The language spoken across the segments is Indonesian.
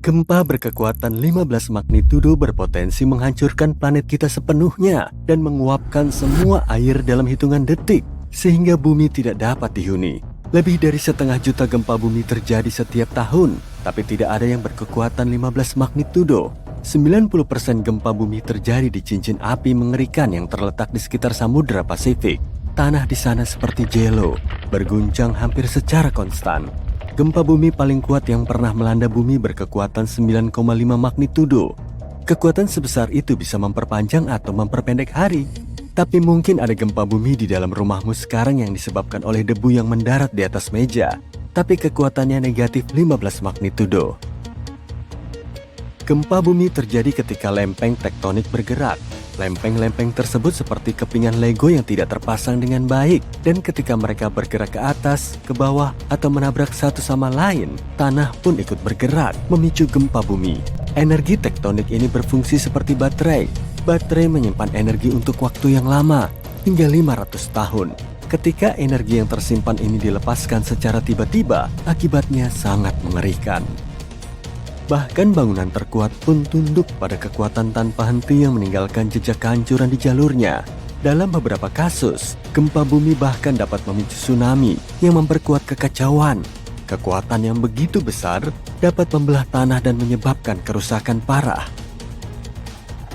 Gempa berkekuatan 15 magnitudo berpotensi menghancurkan planet kita sepenuhnya dan menguapkan semua air dalam hitungan detik, sehingga bumi tidak dapat dihuni. Lebih dari 1,5 juta gempa bumi terjadi setiap tahun, tapi tidak ada yang berkekuatan 15 magnitudo. 90% gempa bumi terjadi di cincin api mengerikan yang terletak di sekitar Samudra Pasifik. Tanah di sana seperti jelo, berguncang hampir secara konstan. Gempa bumi paling kuat yang pernah melanda bumi berkekuatan 9,5 magnitudo. Kekuatan sebesar itu bisa memperpanjang atau memperpendek hari. Tapi mungkin ada gempa bumi di dalam rumahmu sekarang yang disebabkan oleh debu yang mendarat di atas meja. Tapi kekuatannya negatif 15 magnitudo. Gempa bumi terjadi ketika lempeng tektonik bergerak. Lempeng-lempeng tersebut seperti kepingan Lego yang tidak terpasang dengan baik, dan ketika mereka bergerak ke atas, ke bawah, atau menabrak satu sama lain, tanah pun ikut bergerak, memicu gempa bumi. Energi tektonik ini berfungsi seperti baterai. Baterai menyimpan energi untuk waktu yang lama, hingga 500 tahun. Ketika energi yang tersimpan ini dilepaskan secara tiba-tiba, akibatnya sangat mengerikan. Bahkan bangunan terkuat pun tunduk pada kekuatan tanpa henti yang meninggalkan jejak kehancuran di jalurnya. Dalam beberapa kasus, gempa bumi bahkan dapat memicu tsunami yang memperkuat kekacauan. Kekuatan yang begitu besar dapat membelah tanah dan menyebabkan kerusakan parah.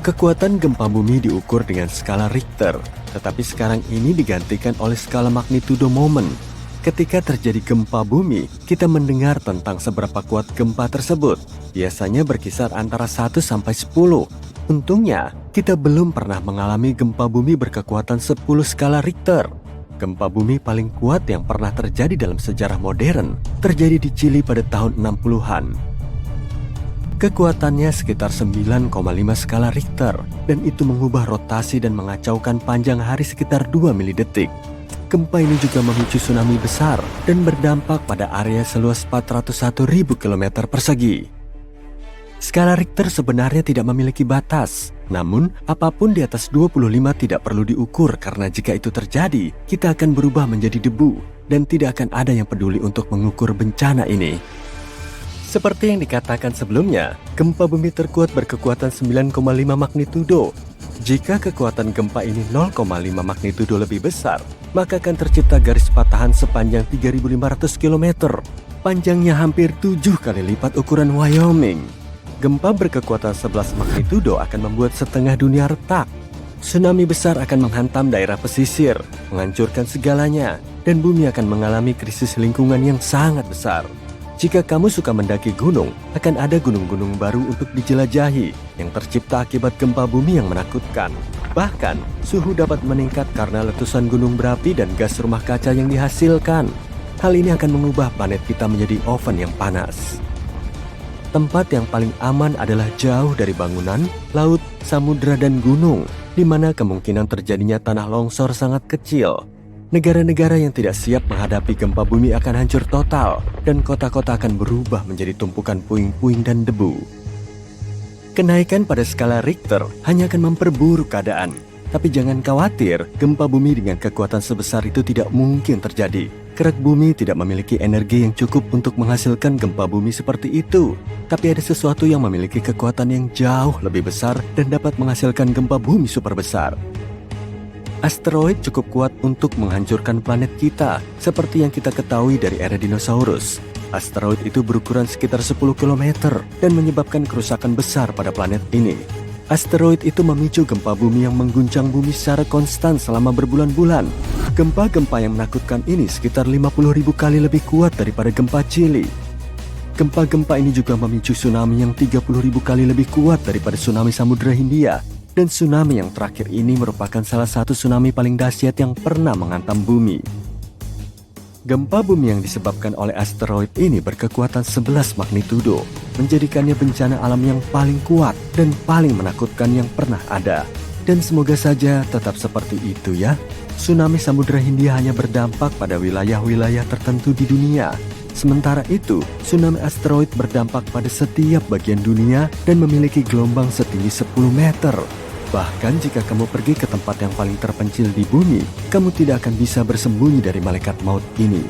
Kekuatan gempa bumi diukur dengan skala Richter, tetapi sekarang ini digantikan oleh skala magnitudo moment. Ketika terjadi gempa bumi, kita mendengar tentang seberapa kuat gempa tersebut. Biasanya berkisar antara 1 sampai 10. Untungnya, kita belum pernah mengalami gempa bumi berkekuatan 10 skala Richter. Gempa bumi paling kuat yang pernah terjadi dalam sejarah modern terjadi di Chili pada tahun 60-an. Kekuatannya sekitar 9,5 skala Richter, dan itu mengubah rotasi dan mengacaukan panjang hari sekitar 2 milidetik. Gempa ini juga memicu tsunami besar dan berdampak pada area seluas 401.000 km persegi. Skala Richter sebenarnya tidak memiliki batas, namun apapun di atas 25 tidak perlu diukur karena jika itu terjadi, kita akan berubah menjadi debu dan tidak akan ada yang peduli untuk mengukur bencana ini. Seperti yang dikatakan sebelumnya, gempa bumi terkuat berkekuatan 9,5 magnitudo. Jika kekuatan gempa ini 0,5 magnitudo lebih besar, maka akan tercipta garis patahan sepanjang 3.500 km. Panjangnya hampir 7 kali lipat ukuran Wyoming. Gempa berkekuatan 11 magnitudo akan membuat setengah dunia retak. Tsunami besar akan menghantam daerah pesisir, menghancurkan segalanya, dan bumi akan mengalami krisis lingkungan yang sangat besar. Jika kamu suka mendaki gunung, akan ada gunung-gunung baru untuk dijelajahi yang tercipta akibat gempa bumi yang menakutkan. Bahkan, suhu dapat meningkat karena letusan gunung berapi dan gas rumah kaca yang dihasilkan. Hal ini akan mengubah planet kita menjadi oven yang panas. Tempat yang paling aman adalah jauh dari bangunan, laut, samudra, dan gunung, di mana kemungkinan terjadinya tanah longsor sangat kecil. Negara-negara yang tidak siap menghadapi gempa bumi akan hancur total, dan kota-kota akan berubah menjadi tumpukan puing-puing dan debu. Kenaikan pada skala Richter hanya akan memperburuk keadaan. Tapi jangan khawatir, gempa bumi dengan kekuatan sebesar itu tidak mungkin terjadi. Kerak bumi tidak memiliki energi yang cukup untuk menghasilkan gempa bumi seperti itu. Tapi ada sesuatu yang memiliki kekuatan yang jauh lebih besar dan dapat menghasilkan gempa bumi super besar. Asteroid cukup kuat untuk menghancurkan planet kita, seperti yang kita ketahui dari era dinosaurus. Asteroid itu berukuran sekitar 10 km dan menyebabkan kerusakan besar pada planet ini. Asteroid itu memicu gempa bumi yang mengguncang bumi secara konstan selama berbulan-bulan. Gempa-gempa yang menakutkan ini sekitar 50.000 kali lebih kuat daripada gempa Chili. Gempa-gempa ini juga memicu tsunami yang 30.000 kali lebih kuat daripada tsunami Samudra Hindia. Dan tsunami yang terakhir ini merupakan salah satu tsunami paling dahsyat yang pernah menghantam bumi. Gempa bumi yang disebabkan oleh asteroid ini berkekuatan 11 magnitudo, menjadikannya bencana alam yang paling kuat dan paling menakutkan yang pernah ada. Dan semoga saja tetap seperti itu ya. Tsunami Samudra Hindia hanya berdampak pada wilayah-wilayah tertentu di dunia. Sementara itu, tsunami asteroid berdampak pada setiap bagian dunia dan memiliki gelombang setinggi 10 meter. Bahkan jika kamu pergi ke tempat yang paling terpencil di bumi, kamu tidak akan bisa bersembunyi dari malaikat maut ini.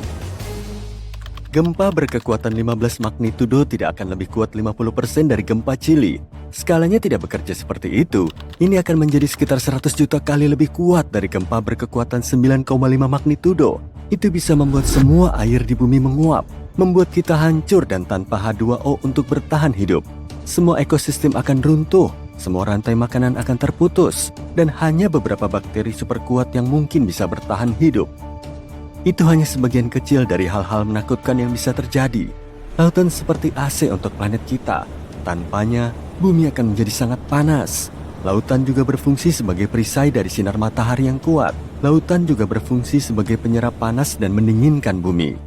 Gempa berkekuatan 15 magnitudo tidak akan lebih kuat 50% dari gempa Chili. Skalanya tidak bekerja seperti itu. Ini akan menjadi sekitar 100 juta kali lebih kuat dari gempa berkekuatan 9,5 magnitudo. Itu bisa membuat semua air di bumi menguap, membuat kita hancur dan tanpa H2O untuk bertahan hidup. Semua ekosistem akan runtuh, semua rantai makanan akan terputus, dan hanya beberapa bakteri super kuat yang mungkin bisa bertahan hidup. Itu hanya sebagian kecil dari hal-hal menakutkan yang bisa terjadi. Lautan seperti AC untuk planet kita. Tanpanya, bumi akan menjadi sangat panas. Lautan juga berfungsi sebagai perisai dari sinar matahari yang kuat. Lautan juga berfungsi sebagai penyerap panas dan mendinginkan bumi.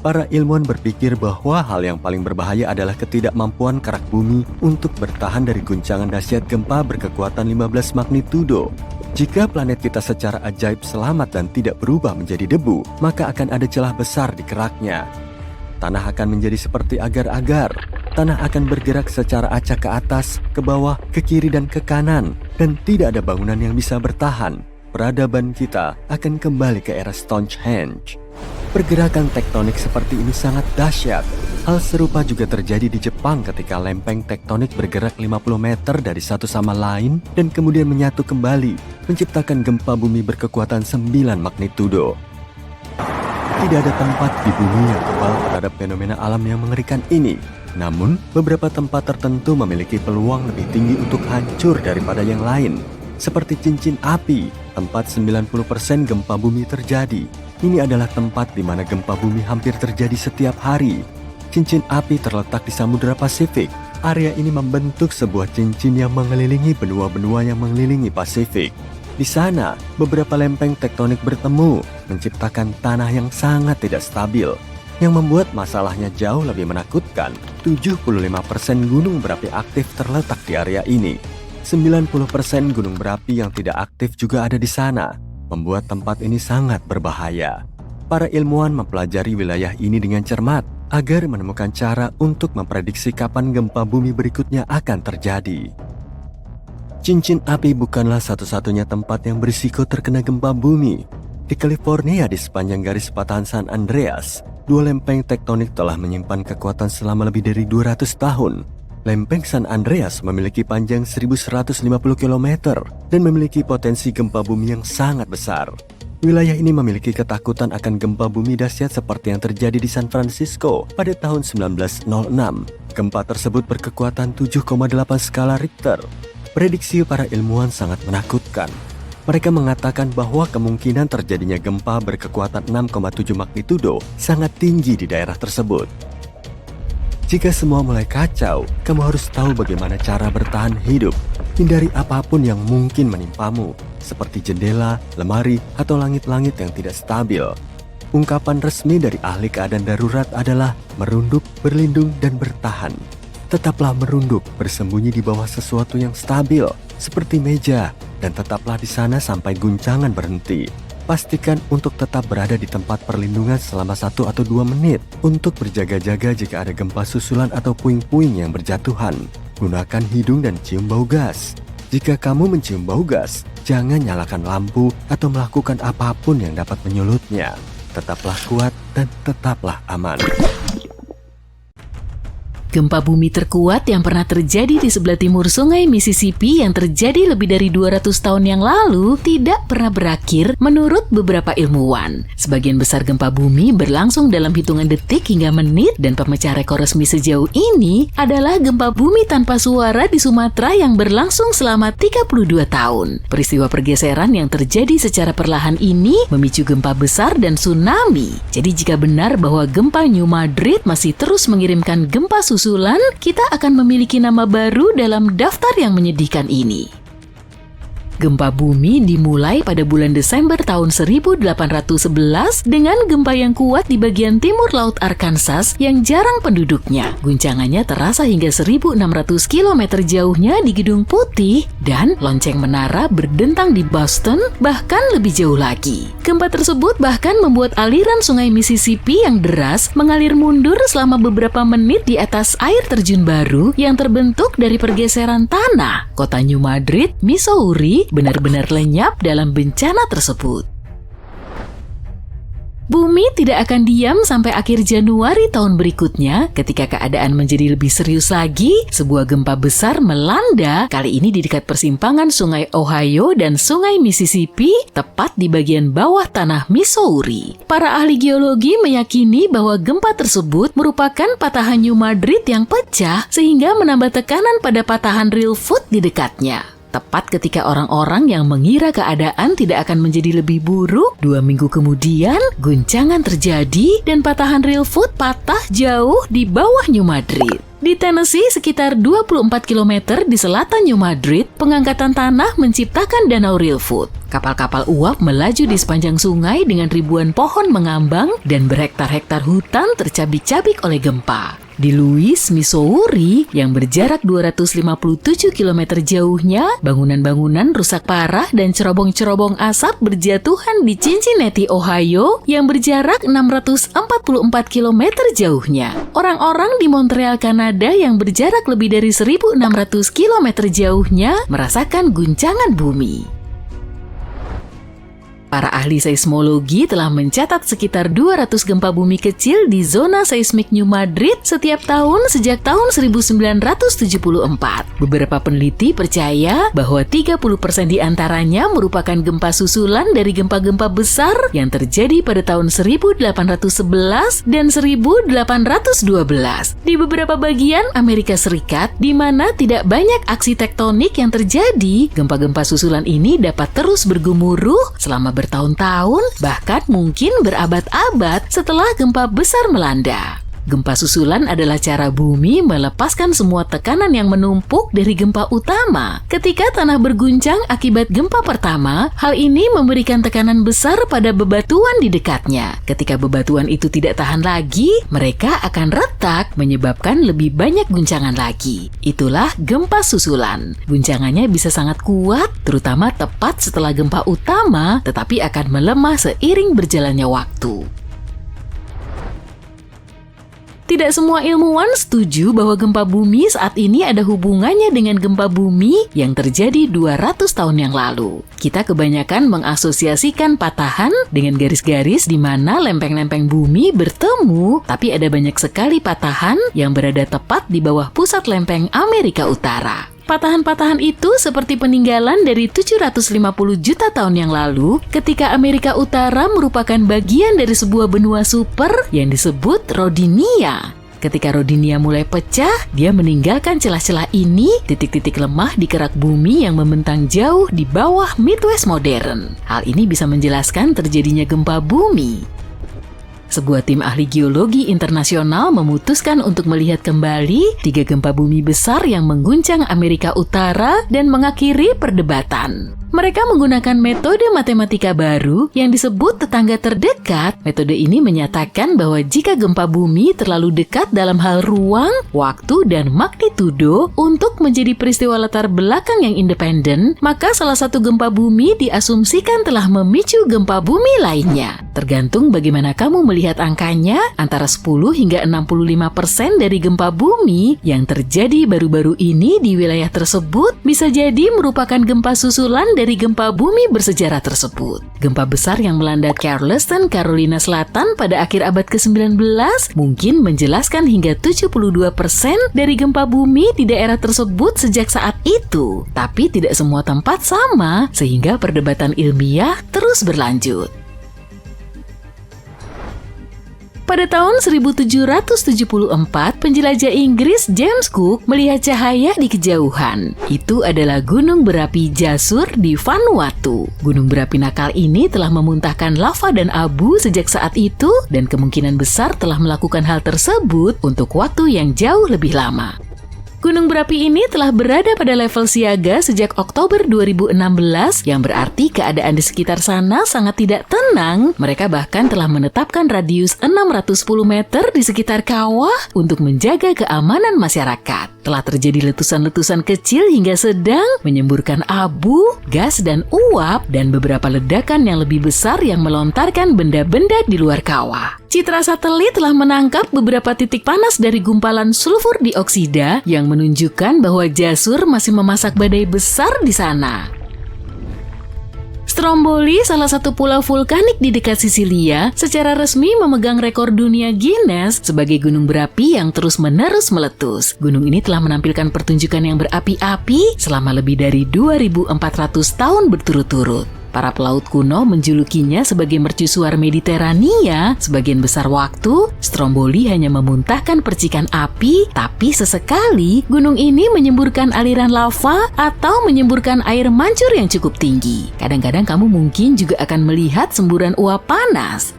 Para ilmuwan berpikir bahwa hal yang paling berbahaya adalah ketidakmampuan kerak bumi untuk bertahan dari guncangan dahsyat gempa berkekuatan 15 magnitudo. Jika planet kita secara ajaib selamat dan tidak berubah menjadi debu, maka akan ada celah besar di keraknya. Tanah akan menjadi seperti agar-agar. Tanah akan bergerak secara acak ke atas, ke bawah, ke kiri dan ke kanan, dan tidak ada bangunan yang bisa bertahan. Peradaban kita akan kembali ke era Stonehenge. Pergerakan tektonik seperti ini sangat dahsyat. Hal serupa juga terjadi di Jepang ketika lempeng tektonik bergerak 50 meter dari satu sama lain dan kemudian menyatu kembali, menciptakan gempa bumi berkekuatan 9 magnitudo. Tidak ada tempat di bumi yang kebal terhadap fenomena alam yang mengerikan ini. Namun, beberapa tempat tertentu memiliki peluang lebih tinggi untuk hancur daripada yang lain. Seperti cincin api, tempat 90% gempa bumi terjadi. Ini adalah tempat di mana gempa bumi hampir terjadi setiap hari. Cincin api terletak di Samudra Pasifik. Area ini membentuk sebuah cincin yang mengelilingi benua-benua yang mengelilingi Pasifik. Di sana, beberapa lempeng tektonik bertemu, menciptakan tanah yang sangat tidak stabil. Yang membuat masalahnya jauh lebih menakutkan, 75% gunung berapi aktif terletak di area ini. 90% gunung berapi yang tidak aktif juga ada di sana, membuat tempat ini sangat berbahaya. Para ilmuwan mempelajari wilayah ini dengan cermat agar menemukan cara untuk memprediksi kapan gempa bumi berikutnya akan terjadi. Cincin api bukanlah satu-satunya tempat yang berisiko terkena gempa bumi. Di California, di sepanjang garis patahan San Andreas, 2 lempeng tektonik telah menyimpan kekuatan selama lebih dari 200 tahun. Lempeng San Andreas memiliki panjang 1.150 km dan memiliki potensi gempa bumi yang sangat besar. Wilayah ini memiliki ketakutan akan gempa bumi dahsyat seperti yang terjadi di San Francisco pada tahun 1906. Gempa tersebut berkekuatan 7,8 skala Richter. Prediksi para ilmuwan sangat menakutkan. Mereka mengatakan bahwa kemungkinan terjadinya gempa berkekuatan 6,7 magnitudo sangat tinggi di daerah tersebut. Jika semua mulai kacau, kamu harus tahu bagaimana cara bertahan hidup. Hindari apapun yang mungkin menimpamu, seperti jendela, lemari, atau langit-langit yang tidak stabil. Ungkapan resmi dari ahli keadaan darurat adalah merunduk, berlindung, dan bertahan. Tetaplah merunduk, bersembunyi di bawah sesuatu yang stabil, seperti meja, dan tetaplah di sana sampai guncangan berhenti. Pastikan untuk tetap berada di tempat perlindungan selama 1 atau 2 menit untuk berjaga-jaga jika ada gempa susulan atau puing-puing yang berjatuhan. Gunakan hidung dan cium bau gas. Jika kamu mencium bau gas, jangan nyalakan lampu atau melakukan apapun yang dapat menyulutnya. Tetaplah kuat dan tetaplah aman. Gempa bumi terkuat yang pernah terjadi di sebelah timur sungai Mississippi yang terjadi lebih dari 200 tahun yang lalu tidak pernah berakhir menurut beberapa ilmuwan. Sebagian besar gempa bumi berlangsung dalam hitungan detik hingga menit dan pemecah rekor resmi sejauh ini adalah gempa bumi tanpa suara di Sumatera yang berlangsung selama 32 tahun. Peristiwa pergeseran yang terjadi secara perlahan ini memicu gempa besar dan tsunami. Jadi jika benar bahwa gempa New Madrid masih terus mengirimkan gempa susulan, kita akan memiliki nama baru dalam daftar yang menyedihkan ini. Gempa bumi dimulai pada bulan Desember tahun 1811 dengan gempa yang kuat di bagian timur Laut Arkansas yang jarang penduduknya. Guncangannya terasa hingga 1.600 km jauhnya di Gedung Putih dan lonceng menara berdentang di Boston, bahkan lebih jauh lagi. Gempa tersebut bahkan membuat aliran sungai Mississippi yang deras mengalir mundur selama beberapa menit di atas air terjun baru yang terbentuk dari pergeseran tanah. Kota New Madrid, Missouri benar-benar lenyap dalam bencana tersebut. Bumi tidak akan diam sampai akhir Januari tahun berikutnya ketika keadaan menjadi lebih serius lagi. Sebuah gempa besar melanda, kali ini di dekat persimpangan Sungai Ohio dan Sungai Mississippi, tepat di bagian bawah tanah Missouri. Para ahli geologi meyakini bahwa gempa tersebut merupakan patahan New Madrid yang pecah sehingga menambah tekanan pada patahan Reelfoot di dekatnya. Tepat ketika orang-orang yang mengira keadaan tidak akan menjadi lebih buruk, 2 minggu kemudian guncangan terjadi dan patahan Reelfoot patah jauh di bawah New Madrid. Di Tennessee, sekitar 24 km di selatan New Madrid, pengangkatan tanah menciptakan danau Reelfoot. Kapal-kapal uap melaju di sepanjang sungai dengan ribuan pohon mengambang dan berhektar-hektar hutan tercabik-cabik oleh gempa. Di Louis, Missouri, yang berjarak 257 km jauhnya, bangunan-bangunan rusak parah dan cerobong-cerobong asap berjatuhan di Cincinnati, Ohio, yang berjarak 644 km jauhnya. Orang-orang di Montreal, Kanada, yang berjarak lebih dari 1.600 km jauhnya, merasakan guncangan bumi. Para ahli seismologi telah mencatat sekitar 200 gempa bumi kecil di zona seismik New Madrid setiap tahun sejak tahun 1974. Beberapa peneliti percaya bahwa 30% di antaranya merupakan gempa susulan dari gempa-gempa besar yang terjadi pada tahun 1811 dan 1812 di beberapa bagian Amerika Serikat, di mana tidak banyak aksi tektonik yang terjadi. Gempa-gempa susulan ini dapat terus bergemuruh selama bertahun-tahun, bahkan mungkin berabad-abad setelah gempa besar melanda. Gempa susulan adalah cara bumi melepaskan semua tekanan yang menumpuk dari gempa utama. Ketika tanah berguncang akibat gempa pertama, hal ini memberikan tekanan besar pada bebatuan di dekatnya. Ketika bebatuan itu tidak tahan lagi, mereka akan retak, menyebabkan lebih banyak guncangan lagi. Itulah gempa susulan. Guncangannya bisa sangat kuat, terutama tepat setelah gempa utama, tetapi akan melemah seiring berjalannya waktu. Tidak semua ilmuwan setuju bahwa gempa bumi saat ini ada hubungannya dengan gempa bumi yang terjadi 200 tahun yang lalu. Kita kebanyakan mengasosiasikan patahan dengan garis-garis di mana lempeng-lempeng bumi bertemu, tapi ada banyak sekali patahan yang berada tepat di bawah pusat lempeng Amerika Utara. Patahan-patahan itu seperti peninggalan dari 750 juta tahun yang lalu ketika Amerika Utara merupakan bagian dari sebuah benua super yang disebut Rodinia. Ketika Rodinia mulai pecah, dia meninggalkan celah-celah ini, titik-titik lemah di kerak bumi yang membentang jauh di bawah Midwest modern. Hal ini bisa menjelaskan terjadinya gempa bumi. Sebuah tim ahli geologi internasional memutuskan untuk melihat kembali 3 gempa bumi besar yang mengguncang Amerika Utara dan mengakhiri perdebatan. Mereka menggunakan metode matematika baru yang disebut tetangga terdekat. Metode ini menyatakan bahwa jika gempa bumi terlalu dekat dalam hal ruang, waktu, dan magnitudo untuk menjadi peristiwa latar belakang yang independen, maka salah satu gempa bumi diasumsikan telah memicu gempa bumi lainnya. Tergantung bagaimana kamu melihat angkanya, antara 10 hingga 65% dari gempa bumi yang terjadi baru-baru ini di wilayah tersebut bisa jadi merupakan gempa susulan dari gempa bumi bersejarah tersebut. Gempa besar yang melanda Charleston, Carolina Selatan pada akhir abad ke-19 mungkin menjelaskan hingga 72% dari gempa bumi di daerah tersebut sejak saat itu. Tapi tidak semua tempat sama, sehingga perdebatan ilmiah terus berlanjut. Pada tahun 1774, penjelajah Inggris James Cook melihat cahaya di kejauhan. Itu adalah gunung berapi Jasur di Vanuatu. Gunung berapi nakal ini telah memuntahkan lava dan abu sejak saat itu dan kemungkinan besar telah melakukan hal tersebut untuk waktu yang jauh lebih lama. Gunung berapi ini telah berada pada level siaga sejak Oktober 2016, yang berarti keadaan di sekitar sana sangat tidak tenang. Mereka bahkan telah menetapkan radius 610 meter di sekitar kawah untuk menjaga keamanan masyarakat. Telah terjadi letusan-letusan kecil hingga sedang, menyemburkan abu, gas, dan uap, dan beberapa ledakan yang lebih besar yang melontarkan benda-benda di luar kawah. Citra satelit telah menangkap beberapa titik panas dari gumpalan sulfur dioksida yang menunjukkan bahwa Jasur masih memasak badai besar di sana. Stromboli, salah satu pulau vulkanik di dekat Sisilia, secara resmi memegang rekor dunia Guinness sebagai gunung berapi yang terus-menerus meletus. Gunung ini telah menampilkan pertunjukan yang berapi-api selama lebih dari 2.400 tahun berturut-turut. Para pelaut kuno menjulukinya sebagai mercusuar Mediterania. Sebagian besar waktu, Stromboli hanya memuntahkan percikan api, tapi sesekali gunung ini menyemburkan aliran lava atau menyemburkan air mancur yang cukup tinggi. Kadang-kadang kamu mungkin juga akan melihat semburan uap panas.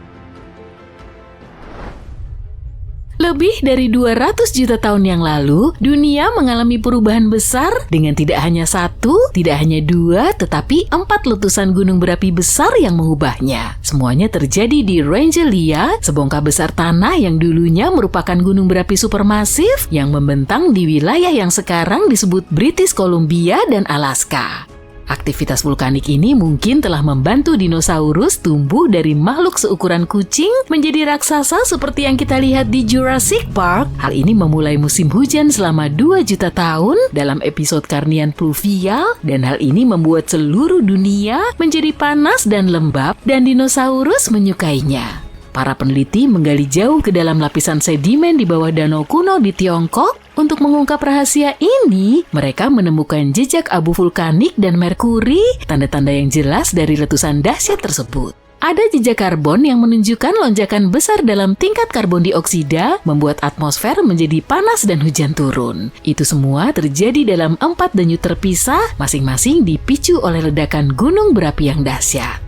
Lebih dari 200 juta tahun yang lalu, dunia mengalami perubahan besar dengan tidak hanya satu, tidak hanya dua, tetapi 4 letusan gunung berapi besar yang mengubahnya. Semuanya terjadi di Rangelia, sebongkah besar tanah yang dulunya merupakan gunung berapi supermasif yang membentang di wilayah yang sekarang disebut British Columbia dan Alaska. Aktivitas vulkanik ini mungkin telah membantu dinosaurus tumbuh dari makhluk seukuran kucing menjadi raksasa seperti yang kita lihat di Jurassic Park. Hal ini memulai musim hujan selama 2 juta tahun dalam episode Carnian Pluvial, dan hal ini membuat seluruh dunia menjadi panas dan lembab dan dinosaurus menyukainya. Para peneliti menggali jauh ke dalam lapisan sedimen di bawah danau kuno di Tiongkok. Untuk mengungkap rahasia ini, mereka menemukan jejak abu vulkanik dan merkuri, tanda-tanda yang jelas dari letusan dahsyat tersebut. Ada jejak karbon yang menunjukkan lonjakan besar dalam tingkat karbon dioksida, membuat atmosfer menjadi panas dan hujan turun. Itu semua terjadi dalam 4 denyut terpisah, masing-masing dipicu oleh ledakan gunung berapi yang dahsyat.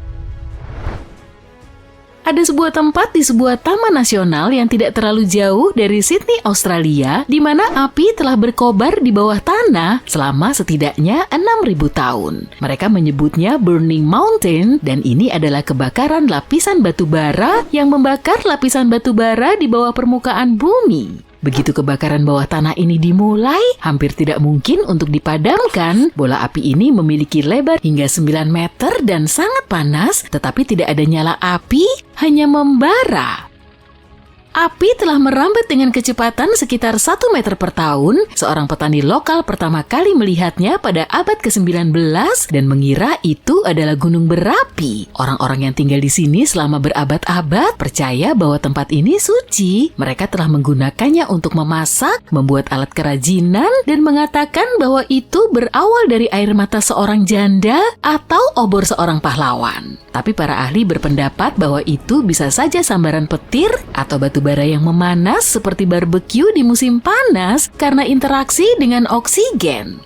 Ada sebuah tempat di sebuah taman nasional yang tidak terlalu jauh dari Sydney, Australia, di mana api telah berkobar di bawah tanah selama setidaknya 6.000 tahun. Mereka menyebutnya Burning Mountain, dan ini adalah kebakaran lapisan batu bara yang membakar lapisan batu bara di bawah permukaan bumi. Begitu kebakaran bawah tanah ini dimulai, hampir tidak mungkin untuk dipadamkan. Bola api ini memiliki lebar hingga 9 meter dan sangat panas, tetapi tidak ada nyala api, hanya membara. Api telah merambat dengan kecepatan sekitar 1 meter per tahun. Seorang petani lokal pertama kali melihatnya pada abad ke-19 dan mengira itu adalah gunung berapi. Orang-orang yang tinggal di sini selama berabad-abad percaya bahwa tempat ini suci. Mereka telah menggunakannya untuk memasak, membuat alat kerajinan, dan mengatakan bahwa itu berawal dari air mata seorang janda atau obor seorang pahlawan. Tapi para ahli berpendapat bahwa itu bisa saja sambaran petir atau batu bara yang memanas seperti barbeque di musim panas karena interaksi dengan oksigen.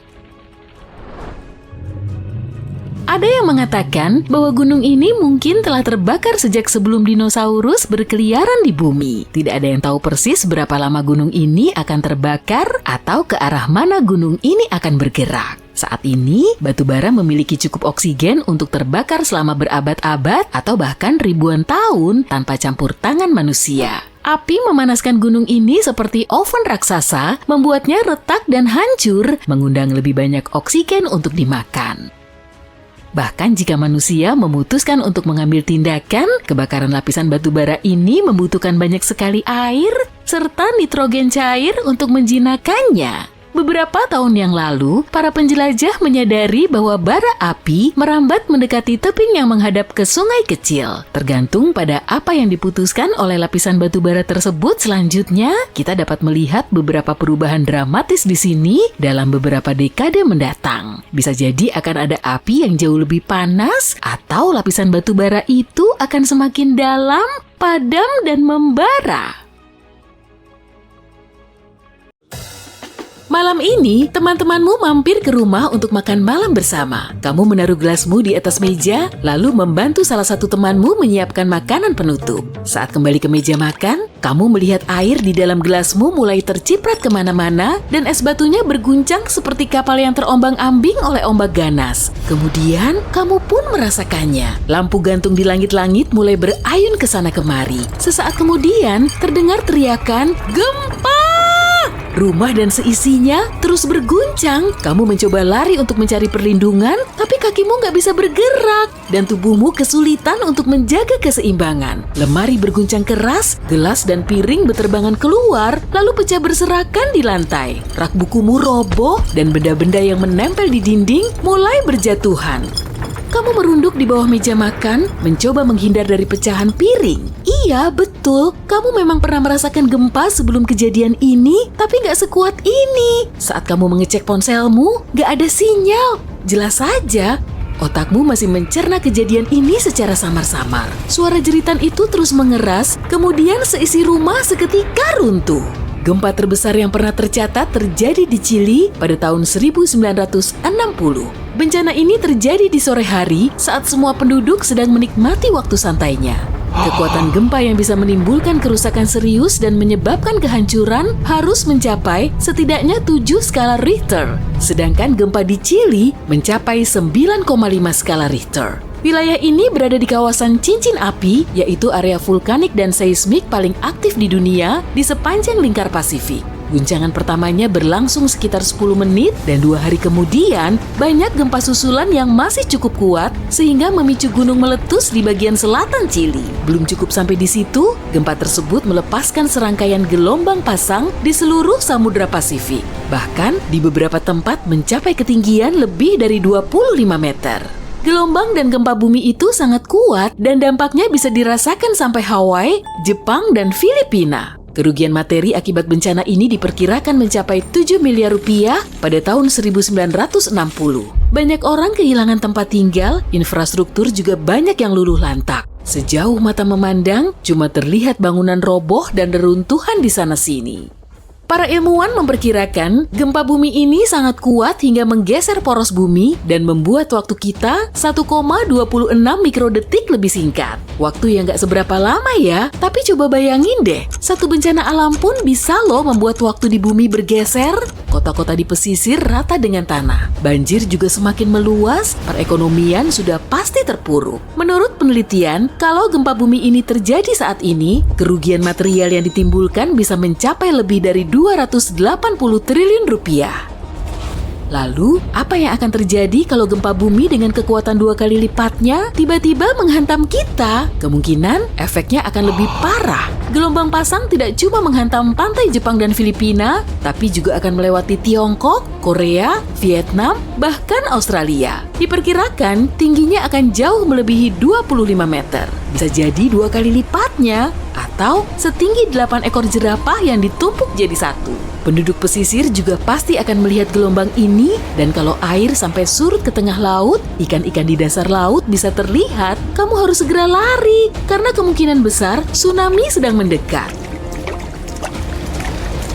Ada yang mengatakan bahwa gunung ini mungkin telah terbakar sejak sebelum dinosaurus berkeliaran di bumi. Tidak ada yang tahu persis berapa lama gunung ini akan terbakar atau ke arah mana gunung ini akan bergerak. Saat ini, batu bara memiliki cukup oksigen untuk terbakar selama berabad-abad atau bahkan ribuan tahun tanpa campur tangan manusia. Api memanaskan gunung ini seperti oven raksasa, membuatnya retak dan hancur, mengundang lebih banyak oksigen untuk dimakan. Bahkan jika manusia memutuskan untuk mengambil tindakan, kebakaran lapisan batu bara ini membutuhkan banyak sekali air serta nitrogen cair untuk menjinakkannya. Beberapa tahun yang lalu, para penjelajah menyadari bahwa bara api merambat mendekati tebing yang menghadap ke sungai kecil. Tergantung pada apa yang diputuskan oleh lapisan batu bara tersebut selanjutnya, kita dapat melihat beberapa perubahan dramatis di sini dalam beberapa dekade mendatang. Bisa jadi akan ada api yang jauh lebih panas, atau lapisan batu bara itu akan semakin dalam, padam, dan membara. Malam ini, teman-temanmu mampir ke rumah untuk makan malam bersama. Kamu menaruh gelasmu di atas meja, lalu membantu salah satu temanmu menyiapkan makanan penutup. Saat kembali ke meja makan, kamu melihat air di dalam gelasmu mulai terciprat kemana-mana dan es batunya berguncang seperti kapal yang terombang-ambing oleh ombak ganas. Kemudian, kamu pun merasakannya. Lampu gantung di langit-langit mulai berayun ke sana kemari. Sesaat kemudian, terdengar teriakan, "Gempa!" Rumah dan seisinya terus berguncang. Kamu mencoba lari untuk mencari perlindungan, tapi kakimu nggak bisa bergerak dan tubuhmu kesulitan untuk menjaga keseimbangan. Lemari berguncang keras, gelas dan piring berterbangan keluar, lalu pecah berserakan di lantai. Rak bukumu roboh dan benda-benda yang menempel di dinding mulai berjatuhan. Kamu merunduk di bawah meja makan, mencoba menghindar dari pecahan piring. Iya, betul. Kamu memang pernah merasakan gempa sebelum kejadian ini, tapi nggak sekuat ini. Saat kamu mengecek ponselmu, nggak ada sinyal. Jelas saja, otakmu masih mencerna kejadian ini secara samar-samar. Suara jeritan itu terus mengeras, kemudian seisi rumah seketika runtuh. Gempa terbesar yang pernah tercatat terjadi di Chili pada tahun 1960. Bencana ini terjadi di sore hari saat semua penduduk sedang menikmati waktu santainya. Kekuatan gempa yang bisa menimbulkan kerusakan serius dan menyebabkan kehancuran harus mencapai setidaknya 7 skala Richter. Sedangkan gempa di Chili mencapai 9,5 skala Richter. Wilayah ini berada di kawasan cincin api, yaitu area vulkanik dan seismik paling aktif di dunia di sepanjang lingkar Pasifik. Guncangan pertamanya berlangsung sekitar 10 menit dan 2 hari kemudian banyak gempa susulan yang masih cukup kuat sehingga memicu gunung meletus di bagian selatan Chili. Belum cukup sampai di situ, gempa tersebut melepaskan serangkaian gelombang pasang di seluruh Samudra Pasifik. Bahkan di beberapa tempat mencapai ketinggian lebih dari 25 meter. Gelombang dan gempa bumi itu sangat kuat dan dampaknya bisa dirasakan sampai Hawaii, Jepang, dan Filipina. Kerugian materi akibat bencana ini diperkirakan mencapai 7 miliar rupiah pada tahun 1960. Banyak orang kehilangan tempat tinggal, infrastruktur juga banyak yang luluh lantak. Sejauh mata memandang, cuma terlihat bangunan roboh dan reruntuhan di sana-sini. Para ilmuwan memperkirakan gempa bumi ini sangat kuat hingga menggeser poros bumi dan membuat waktu kita 1,26 mikrodetik lebih singkat. Waktu yang gak seberapa lama ya, tapi coba bayangin deh, satu bencana alam pun bisa loh membuat waktu di bumi bergeser. Kota-kota di pesisir rata dengan tanah. Banjir juga semakin meluas, perekonomian sudah pasti terpuruk. Menurut penelitian, kalau gempa bumi ini terjadi saat ini, kerugian material yang ditimbulkan bisa mencapai lebih dari 280 triliun rupiah. Lalu, apa yang akan terjadi kalau gempa bumi dengan kekuatan 2 kali lipatnya tiba-tiba menghantam kita? Kemungkinan efeknya akan lebih parah. Gelombang pasang tidak cuma menghantam pantai Jepang dan Filipina, tapi juga akan melewati Tiongkok, Korea, Vietnam, bahkan Australia. Diperkirakan tingginya akan jauh melebihi 25 meter. Bisa jadi 2 kali lipatnya, atau setinggi 8 ekor jerapah yang ditumpuk jadi satu. Penduduk pesisir juga pasti akan melihat gelombang ini, dan kalau air sampai surut ke tengah laut, ikan-ikan di dasar laut bisa terlihat. Kamu harus segera lari, karena kemungkinan besar tsunami sedang mendekat.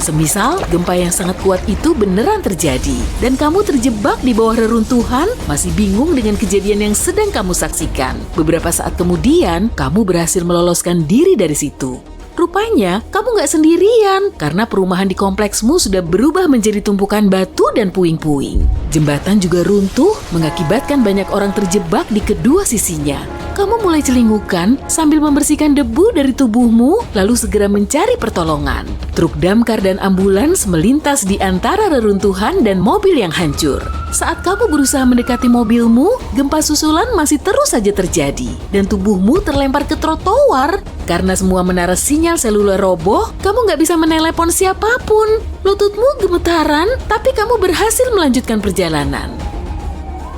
Semisal gempa yang sangat kuat itu beneran terjadi, dan kamu terjebak di bawah reruntuhan, masih bingung dengan kejadian yang sedang kamu saksikan. Beberapa saat kemudian, kamu berhasil meloloskan diri dari situ. Rupanya, kamu nggak sendirian, karena perumahan di kompleksmu sudah berubah menjadi tumpukan batu dan puing-puing. Jembatan juga runtuh, mengakibatkan banyak orang terjebak di kedua sisinya. Kamu mulai celingukan sambil membersihkan debu dari tubuhmu, lalu segera mencari pertolongan. Truk damkar dan ambulans melintas di antara reruntuhan dan mobil yang hancur. Saat kamu berusaha mendekati mobilmu, gempa susulan masih terus saja terjadi, dan tubuhmu terlempar ke trotoar. Karena semua menara sinyal seluler roboh, kamu nggak bisa menelepon siapapun. Lututmu gemetaran, tapi kamu berhasil melanjutkan perjalanan.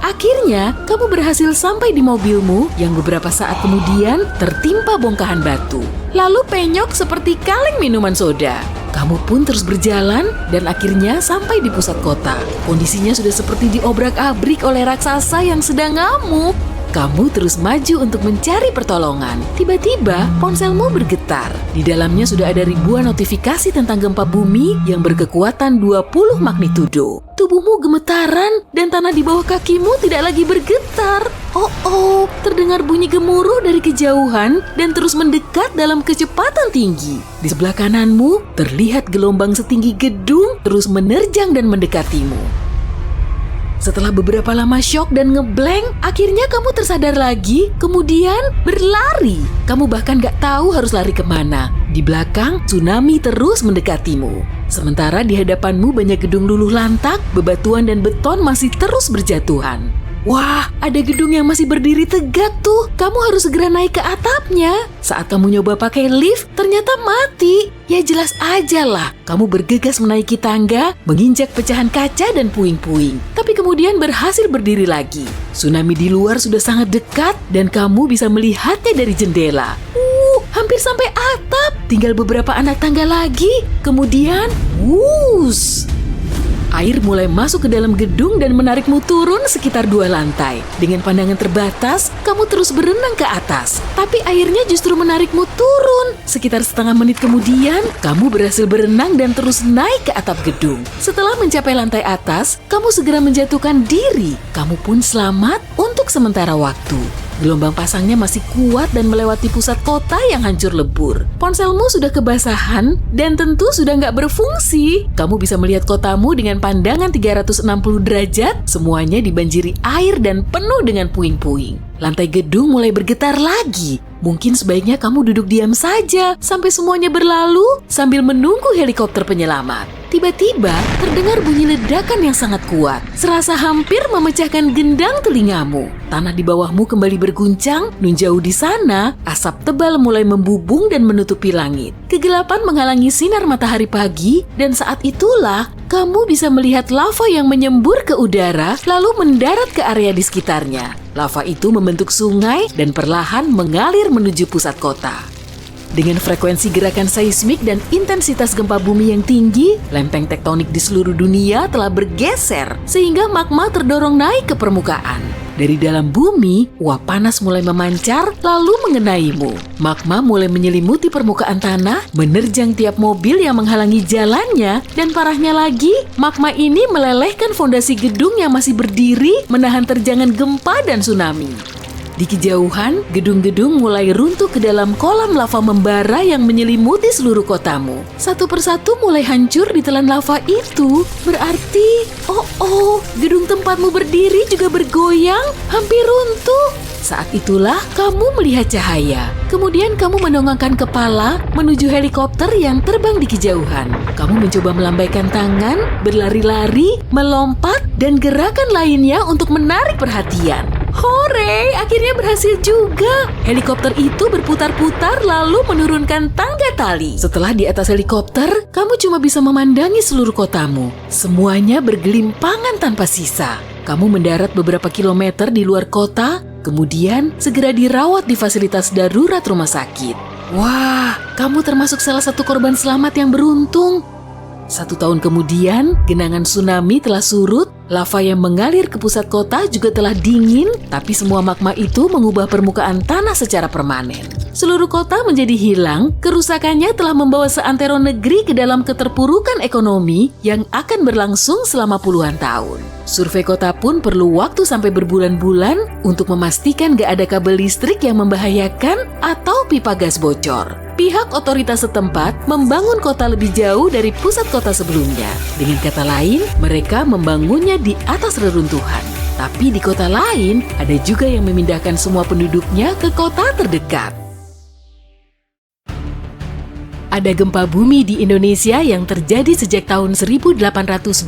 Akhirnya, kamu berhasil sampai di mobilmu yang beberapa saat kemudian tertimpa bongkahan batu. Lalu penyok seperti kaleng minuman soda. Kamu pun terus berjalan dan akhirnya sampai di pusat kota. Kondisinya sudah seperti diobrak-abrik oleh raksasa yang sedang ngamuk. Kamu terus maju untuk mencari pertolongan. Tiba-tiba, ponselmu bergetar. Di dalamnya sudah ada ribuan notifikasi tentang gempa bumi yang berkekuatan 20 magnitudo. Tubuhmu gemetaran dan tanah di bawah kakimu tidak lagi bergetar. Oh, terdengar bunyi gemuruh dari kejauhan dan terus mendekat dalam kecepatan tinggi. Di sebelah kananmu, terlihat gelombang setinggi gedung terus menerjang dan mendekatimu. Setelah beberapa lama syok dan ngeblank, akhirnya kamu tersadar lagi, kemudian berlari. Kamu bahkan gak tahu harus lari kemana. Di belakang, tsunami terus mendekatimu. Sementara di hadapanmu banyak gedung luluh lantak, bebatuan dan beton masih terus berjatuhan. Wah, ada gedung yang masih berdiri tegak tuh. Kamu harus segera naik ke atapnya. Saat kamu nyoba pakai lift, ternyata mati. Ya jelas aja lah. Kamu bergegas menaiki tangga, menginjak pecahan kaca dan puing-puing. Tapi kemudian berhasil berdiri lagi. Tsunami di luar sudah sangat dekat dan kamu bisa melihatnya dari jendela. Hampir sampai atap. Tinggal beberapa anak tangga lagi. Kemudian, wuss! Air mulai masuk ke dalam gedung dan menarikmu turun sekitar 2 lantai. Dengan pandangan terbatas, kamu terus berenang ke atas. Tapi airnya justru menarikmu turun. Sekitar setengah menit kemudian, kamu berhasil berenang dan terus naik ke atap gedung. Setelah mencapai lantai atas, kamu segera menjatuhkan diri. Kamu pun selamat untuk sementara waktu. Gelombang pasangnya masih kuat dan melewati pusat kota yang hancur lebur. Ponselmu sudah kebasahan dan tentu sudah nggak berfungsi. Kamu bisa melihat kotamu dengan pandangan 360 derajat, semuanya dibanjiri air dan penuh dengan puing-puing. Lantai gedung mulai bergetar lagi. Mungkin sebaiknya kamu duduk diam saja sampai semuanya berlalu sambil menunggu helikopter penyelamat. Tiba-tiba terdengar bunyi ledakan yang sangat kuat. Serasa hampir memecahkan gendang telingamu. Tanah di bawahmu kembali berguncang, nun jauh di sana, asap tebal mulai membubung dan menutupi langit. Kegelapan menghalangi sinar matahari pagi, dan saat itulah kamu bisa melihat lava yang menyembur ke udara lalu mendarat ke area di sekitarnya. Lava itu membentuk sungai dan perlahan mengalir menuju pusat kota. Dengan frekuensi gerakan seismik dan intensitas gempa bumi yang tinggi, lempeng tektonik di seluruh dunia telah bergeser sehingga magma terdorong naik ke permukaan. Dari dalam bumi, uap panas mulai memancar lalu mengenaimu. Magma mulai menyelimuti permukaan tanah, menerjang tiap mobil yang menghalangi jalannya, dan parahnya lagi, magma ini melelehkan fondasi gedung yang masih berdiri, menahan terjangan gempa dan tsunami. Di kejauhan, gedung-gedung mulai runtuh ke dalam kolam lava membara yang menyelimuti seluruh kotamu. Satu persatu mulai hancur ditelan lava itu. Berarti, gedung tempatmu berdiri juga bergoyang, hampir runtuh. Saat itulah kamu melihat cahaya. Kemudian kamu menongangkan kepala menuju helikopter yang terbang di kejauhan. Kamu mencoba melambaikan tangan, berlari-lari, melompat, dan gerakan lainnya untuk menarik perhatian. Hore, akhirnya berhasil juga. Helikopter itu berputar-putar lalu menurunkan tangga tali. Setelah di atas helikopter, kamu cuma bisa memandangi seluruh kotamu. Semuanya bergelimpangan tanpa sisa. Kamu mendarat beberapa kilometer di luar kota, kemudian segera dirawat di fasilitas darurat rumah sakit. Wah, kamu termasuk salah satu korban selamat yang beruntung. 1 tahun kemudian, genangan tsunami telah surut, lava yang mengalir ke pusat kota juga telah dingin, tapi semua magma itu mengubah permukaan tanah secara permanen. Seluruh kota menjadi hilang, kerusakannya telah membawa seantero negeri ke dalam keterpurukan ekonomi yang akan berlangsung selama puluhan tahun. Survei kota pun perlu waktu sampai berbulan-bulan untuk memastikan gak ada kabel listrik yang membahayakan atau pipa gas bocor. Pihak otoritas setempat membangun kota lebih jauh dari pusat kota sebelumnya. Dengan kata lain, mereka membangunnya di atas reruntuhan. Tapi di kota lain, ada juga yang memindahkan semua penduduknya ke kota terdekat. Ada gempa bumi di Indonesia yang terjadi sejak tahun 1829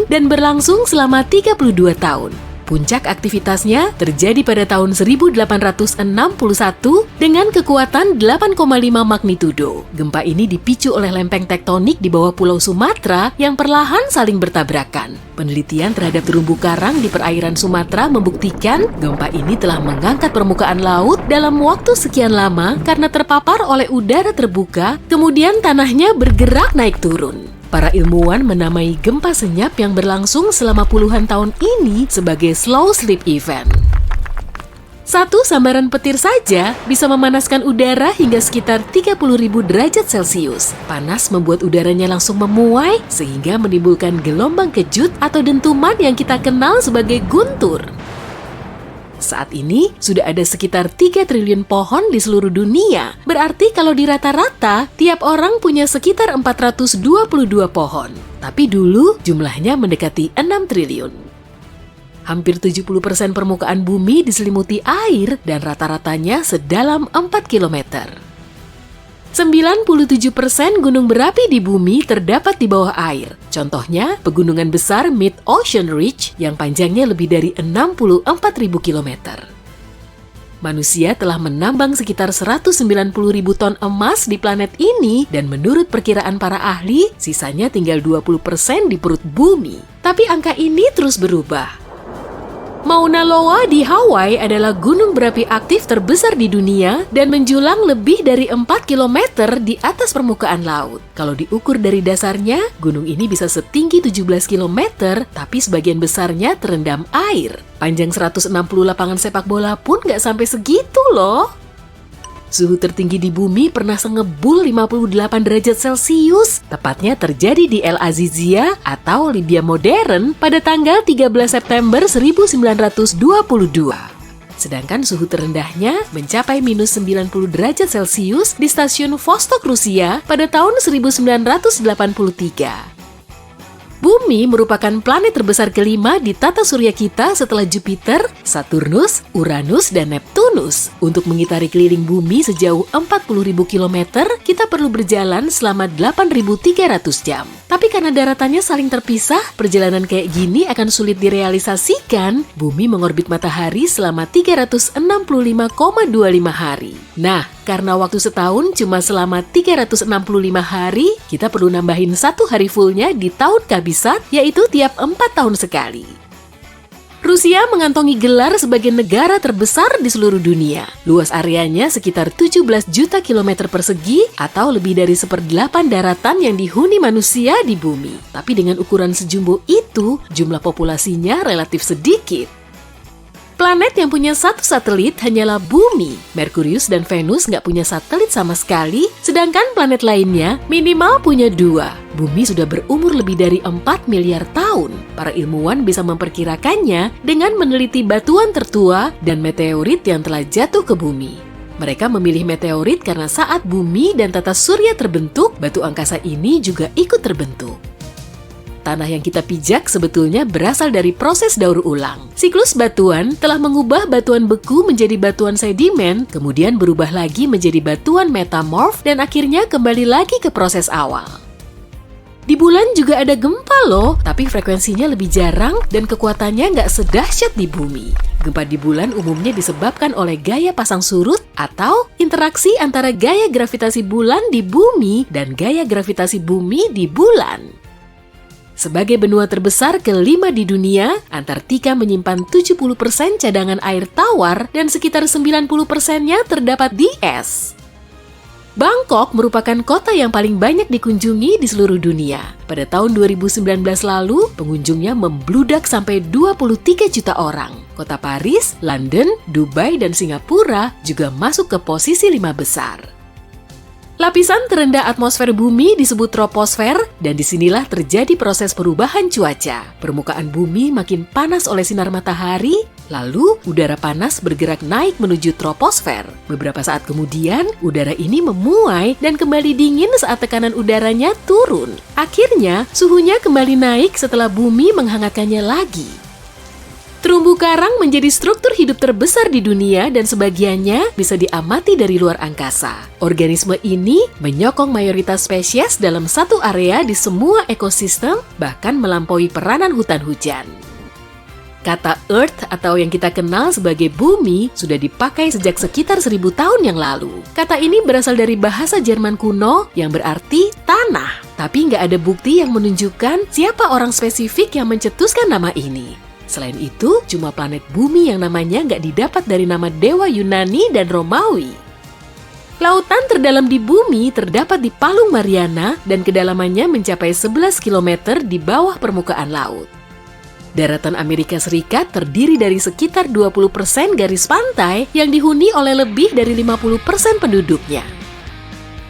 dan berlangsung selama 32 tahun. Puncak aktivitasnya terjadi pada tahun 1861 dengan kekuatan 8,5 magnitudo. Gempa ini dipicu oleh lempeng tektonik di bawah Pulau Sumatera yang perlahan saling bertabrakan. Penelitian terhadap terumbu karang di perairan Sumatera membuktikan gempa ini telah mengangkat permukaan laut dalam waktu sekian lama karena terpapar oleh udara terbuka, kemudian tanahnya bergerak naik turun. Para ilmuwan menamai gempa senyap yang berlangsung selama puluhan tahun ini sebagai slow slip event. Satu sambaran petir saja bisa memanaskan udara hingga sekitar 30.000 derajat Celcius. Panas membuat udaranya langsung memuai sehingga menimbulkan gelombang kejut atau dentuman yang kita kenal sebagai guntur. Saat ini, sudah ada sekitar 3 triliun pohon di seluruh dunia. Berarti kalau dirata-rata, tiap orang punya sekitar 422 pohon. Tapi dulu, jumlahnya mendekati 6 triliun. Hampir 70% permukaan bumi diselimuti air dan rata-ratanya sedalam 4 km. 97% gunung berapi di bumi terdapat di bawah air. Contohnya, pegunungan besar Mid-Ocean Ridge yang panjangnya lebih dari 64.000 km. Manusia telah menambang sekitar 190.000 ton emas di planet ini dan menurut perkiraan para ahli, sisanya tinggal 20% di perut bumi. Tapi angka ini terus berubah. Mauna Loa di Hawaii adalah gunung berapi aktif terbesar di dunia dan menjulang lebih dari 4 km di atas permukaan laut. Kalau diukur dari dasarnya, gunung ini bisa setinggi 17 km, tapi sebagian besarnya terendam air. Panjang 160 lapangan sepak bola pun nggak sampai segitu loh. Suhu tertinggi di bumi pernah sengebul 58 derajat Celcius, tepatnya terjadi di El Azizia atau Libya modern pada tanggal 13 September 1922. Sedangkan suhu terendahnya mencapai minus 90 derajat Celcius di stasiun Vostok, Rusia pada tahun 1983. Bumi merupakan planet terbesar kelima di tata surya kita setelah Jupiter, Saturnus, Uranus, dan Neptunus. Untuk mengitari keliling bumi sejauh 40.000 km, kita perlu berjalan selama 8.300 jam. Tapi karena daratannya saling terpisah, perjalanan kayak gini akan sulit direalisasikan. Bumi mengorbit matahari selama 365,25 hari. Nah, karena waktu setahun cuma selama 365 hari, kita perlu nambahin 1 hari fullnya di tahun kabisat, yaitu tiap 4 tahun sekali. Rusia mengantongi gelar sebagai negara terbesar di seluruh dunia. Luas areanya sekitar 17 juta kilometer persegi atau lebih dari 1/8 daratan yang dihuni manusia di bumi. Tapi dengan ukuran sejumbo itu, jumlah populasinya relatif sedikit. Planet yang punya satu satelit hanyalah Bumi. Merkurius dan Venus nggak punya satelit sama sekali, sedangkan planet lainnya minimal punya 2. Bumi sudah berumur lebih dari 4 miliar tahun. Para ilmuwan bisa memperkirakannya dengan meneliti batuan tertua dan meteorit yang telah jatuh ke bumi. Mereka memilih meteorit karena saat bumi dan tata surya terbentuk, batu angkasa ini juga ikut terbentuk. Tanah yang kita pijak sebetulnya berasal dari proses daur ulang. Siklus batuan telah mengubah batuan beku menjadi batuan sedimen, kemudian berubah lagi menjadi batuan metamorf, dan akhirnya kembali lagi ke proses awal. Di bulan juga ada gempa loh, tapi frekuensinya lebih jarang dan kekuatannya nggak sedahsyat di bumi. Gempa di bulan umumnya disebabkan oleh gaya pasang surut atau interaksi antara gaya gravitasi bulan di bumi dan gaya gravitasi bumi di bulan. Sebagai benua terbesar kelima di dunia, Antartika menyimpan 70% cadangan air tawar dan sekitar 90%-nya terdapat di es. Bangkok merupakan kota yang paling banyak dikunjungi di seluruh dunia. Pada tahun 2019 lalu, pengunjungnya membludak sampai 23 juta orang. Kota Paris, London, Dubai, dan Singapura juga masuk ke posisi 5 besar. Lapisan terendah atmosfer bumi disebut troposfer, dan disinilah terjadi proses perubahan cuaca. Permukaan bumi makin panas oleh sinar matahari, lalu udara panas bergerak naik menuju troposfer. Beberapa saat kemudian, udara ini memuai dan kembali dingin saat tekanan udaranya turun. Akhirnya, suhunya kembali naik setelah bumi menghangatkannya lagi. Terumbu karang menjadi struktur hidup terbesar di dunia dan sebagiannya bisa diamati dari luar angkasa. Organisme ini menyokong mayoritas spesies dalam satu area di semua ekosistem, bahkan melampaui peranan hutan hujan. Kata Earth atau yang kita kenal sebagai bumi sudah dipakai sejak sekitar 1000 tahun yang lalu. Kata ini berasal dari bahasa Jerman kuno yang berarti tanah. Tapi nggak ada bukti yang menunjukkan siapa orang spesifik yang mencetuskan nama ini. Selain itu, cuma planet bumi yang namanya nggak didapat dari nama dewa Yunani dan Romawi. Lautan terdalam di bumi terdapat di Palung Mariana dan kedalamannya mencapai 11 km di bawah permukaan laut. Daratan Amerika Serikat terdiri dari sekitar 20% garis pantai yang dihuni oleh lebih dari 50% penduduknya.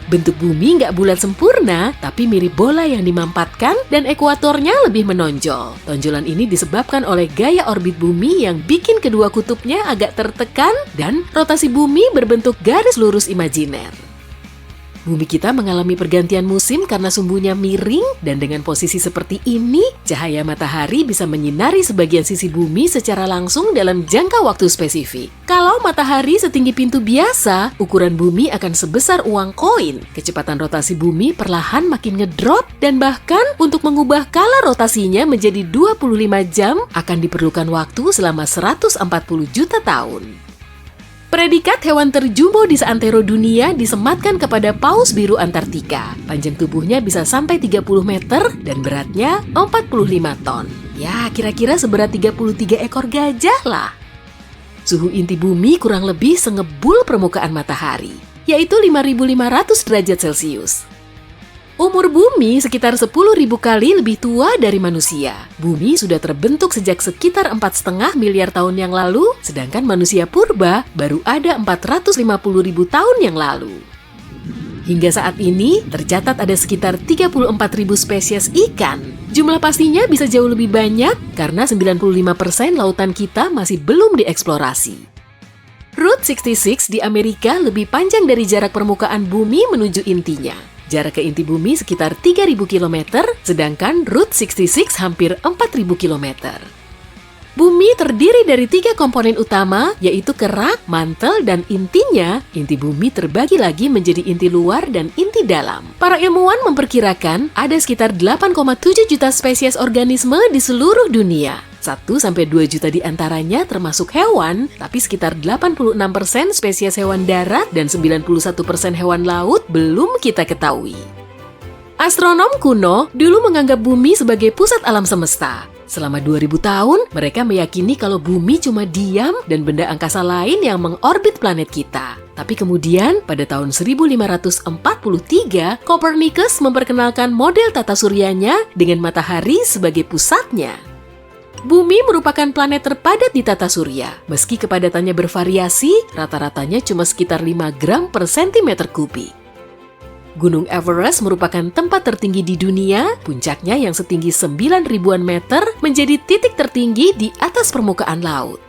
Bentuk bumi nggak bulat sempurna, tapi mirip bola yang dimampatkan dan ekuatornya lebih menonjol. Tonjolan ini disebabkan oleh gaya orbit bumi yang bikin kedua kutubnya agak tertekan dan rotasi bumi berbentuk garis lurus imajiner. Bumi kita mengalami pergantian musim karena sumbunya miring, dan dengan posisi seperti ini, cahaya matahari bisa menyinari sebagian sisi bumi secara langsung dalam jangka waktu spesifik. Kalau matahari setinggi pintu biasa, ukuran bumi akan sebesar uang koin. Kecepatan rotasi bumi perlahan makin ngedrop, dan bahkan untuk mengubah kala rotasinya menjadi 25 jam akan diperlukan waktu selama 140 juta tahun. Predikat hewan terjumbo di seantero dunia disematkan kepada paus biru Antartika. Panjang tubuhnya bisa sampai 30 meter dan beratnya 45 ton. Ya, kira-kira seberat 33 ekor gajah lah. Suhu inti bumi kurang lebih sengebul permukaan matahari, yaitu 5.500 derajat Celcius. Umur bumi sekitar 10.000 kali lebih tua dari manusia. Bumi sudah terbentuk sejak sekitar 4,5 miliar tahun yang lalu, sedangkan manusia purba baru ada 450.000 tahun yang lalu. Hingga saat ini, tercatat ada sekitar 34.000 spesies ikan. Jumlah pastinya bisa jauh lebih banyak karena 95% lautan kita masih belum dieksplorasi. Route 66 di Amerika lebih panjang dari jarak permukaan bumi menuju intinya. Jarak ke inti bumi sekitar 3.000 km, sedangkan Route 66 hampir 4.000 km. Bumi terdiri dari 3 komponen utama, yaitu kerak, mantel, dan intinya. Inti bumi terbagi lagi menjadi inti luar dan inti dalam. Para ilmuwan memperkirakan ada sekitar 8,7 juta spesies organisme di seluruh dunia. 1-2 juta di antaranya termasuk hewan, tapi sekitar 86% spesies hewan darat dan 91% hewan laut belum kita ketahui. Astronom kuno dulu menganggap bumi sebagai pusat alam semesta. Selama 2000 tahun, mereka meyakini kalau bumi cuma diam dan benda angkasa lain yang mengorbit planet kita. Tapi kemudian, pada tahun 1543, Copernicus memperkenalkan model tata suryanya dengan matahari sebagai pusatnya. Bumi merupakan planet terpadat di tata surya. Meski kepadatannya bervariasi, rata-ratanya cuma sekitar 5 gram per sentimeter kubik. Gunung Everest merupakan tempat tertinggi di dunia. Puncaknya yang setinggi 9.000-an meter menjadi titik tertinggi di atas permukaan laut.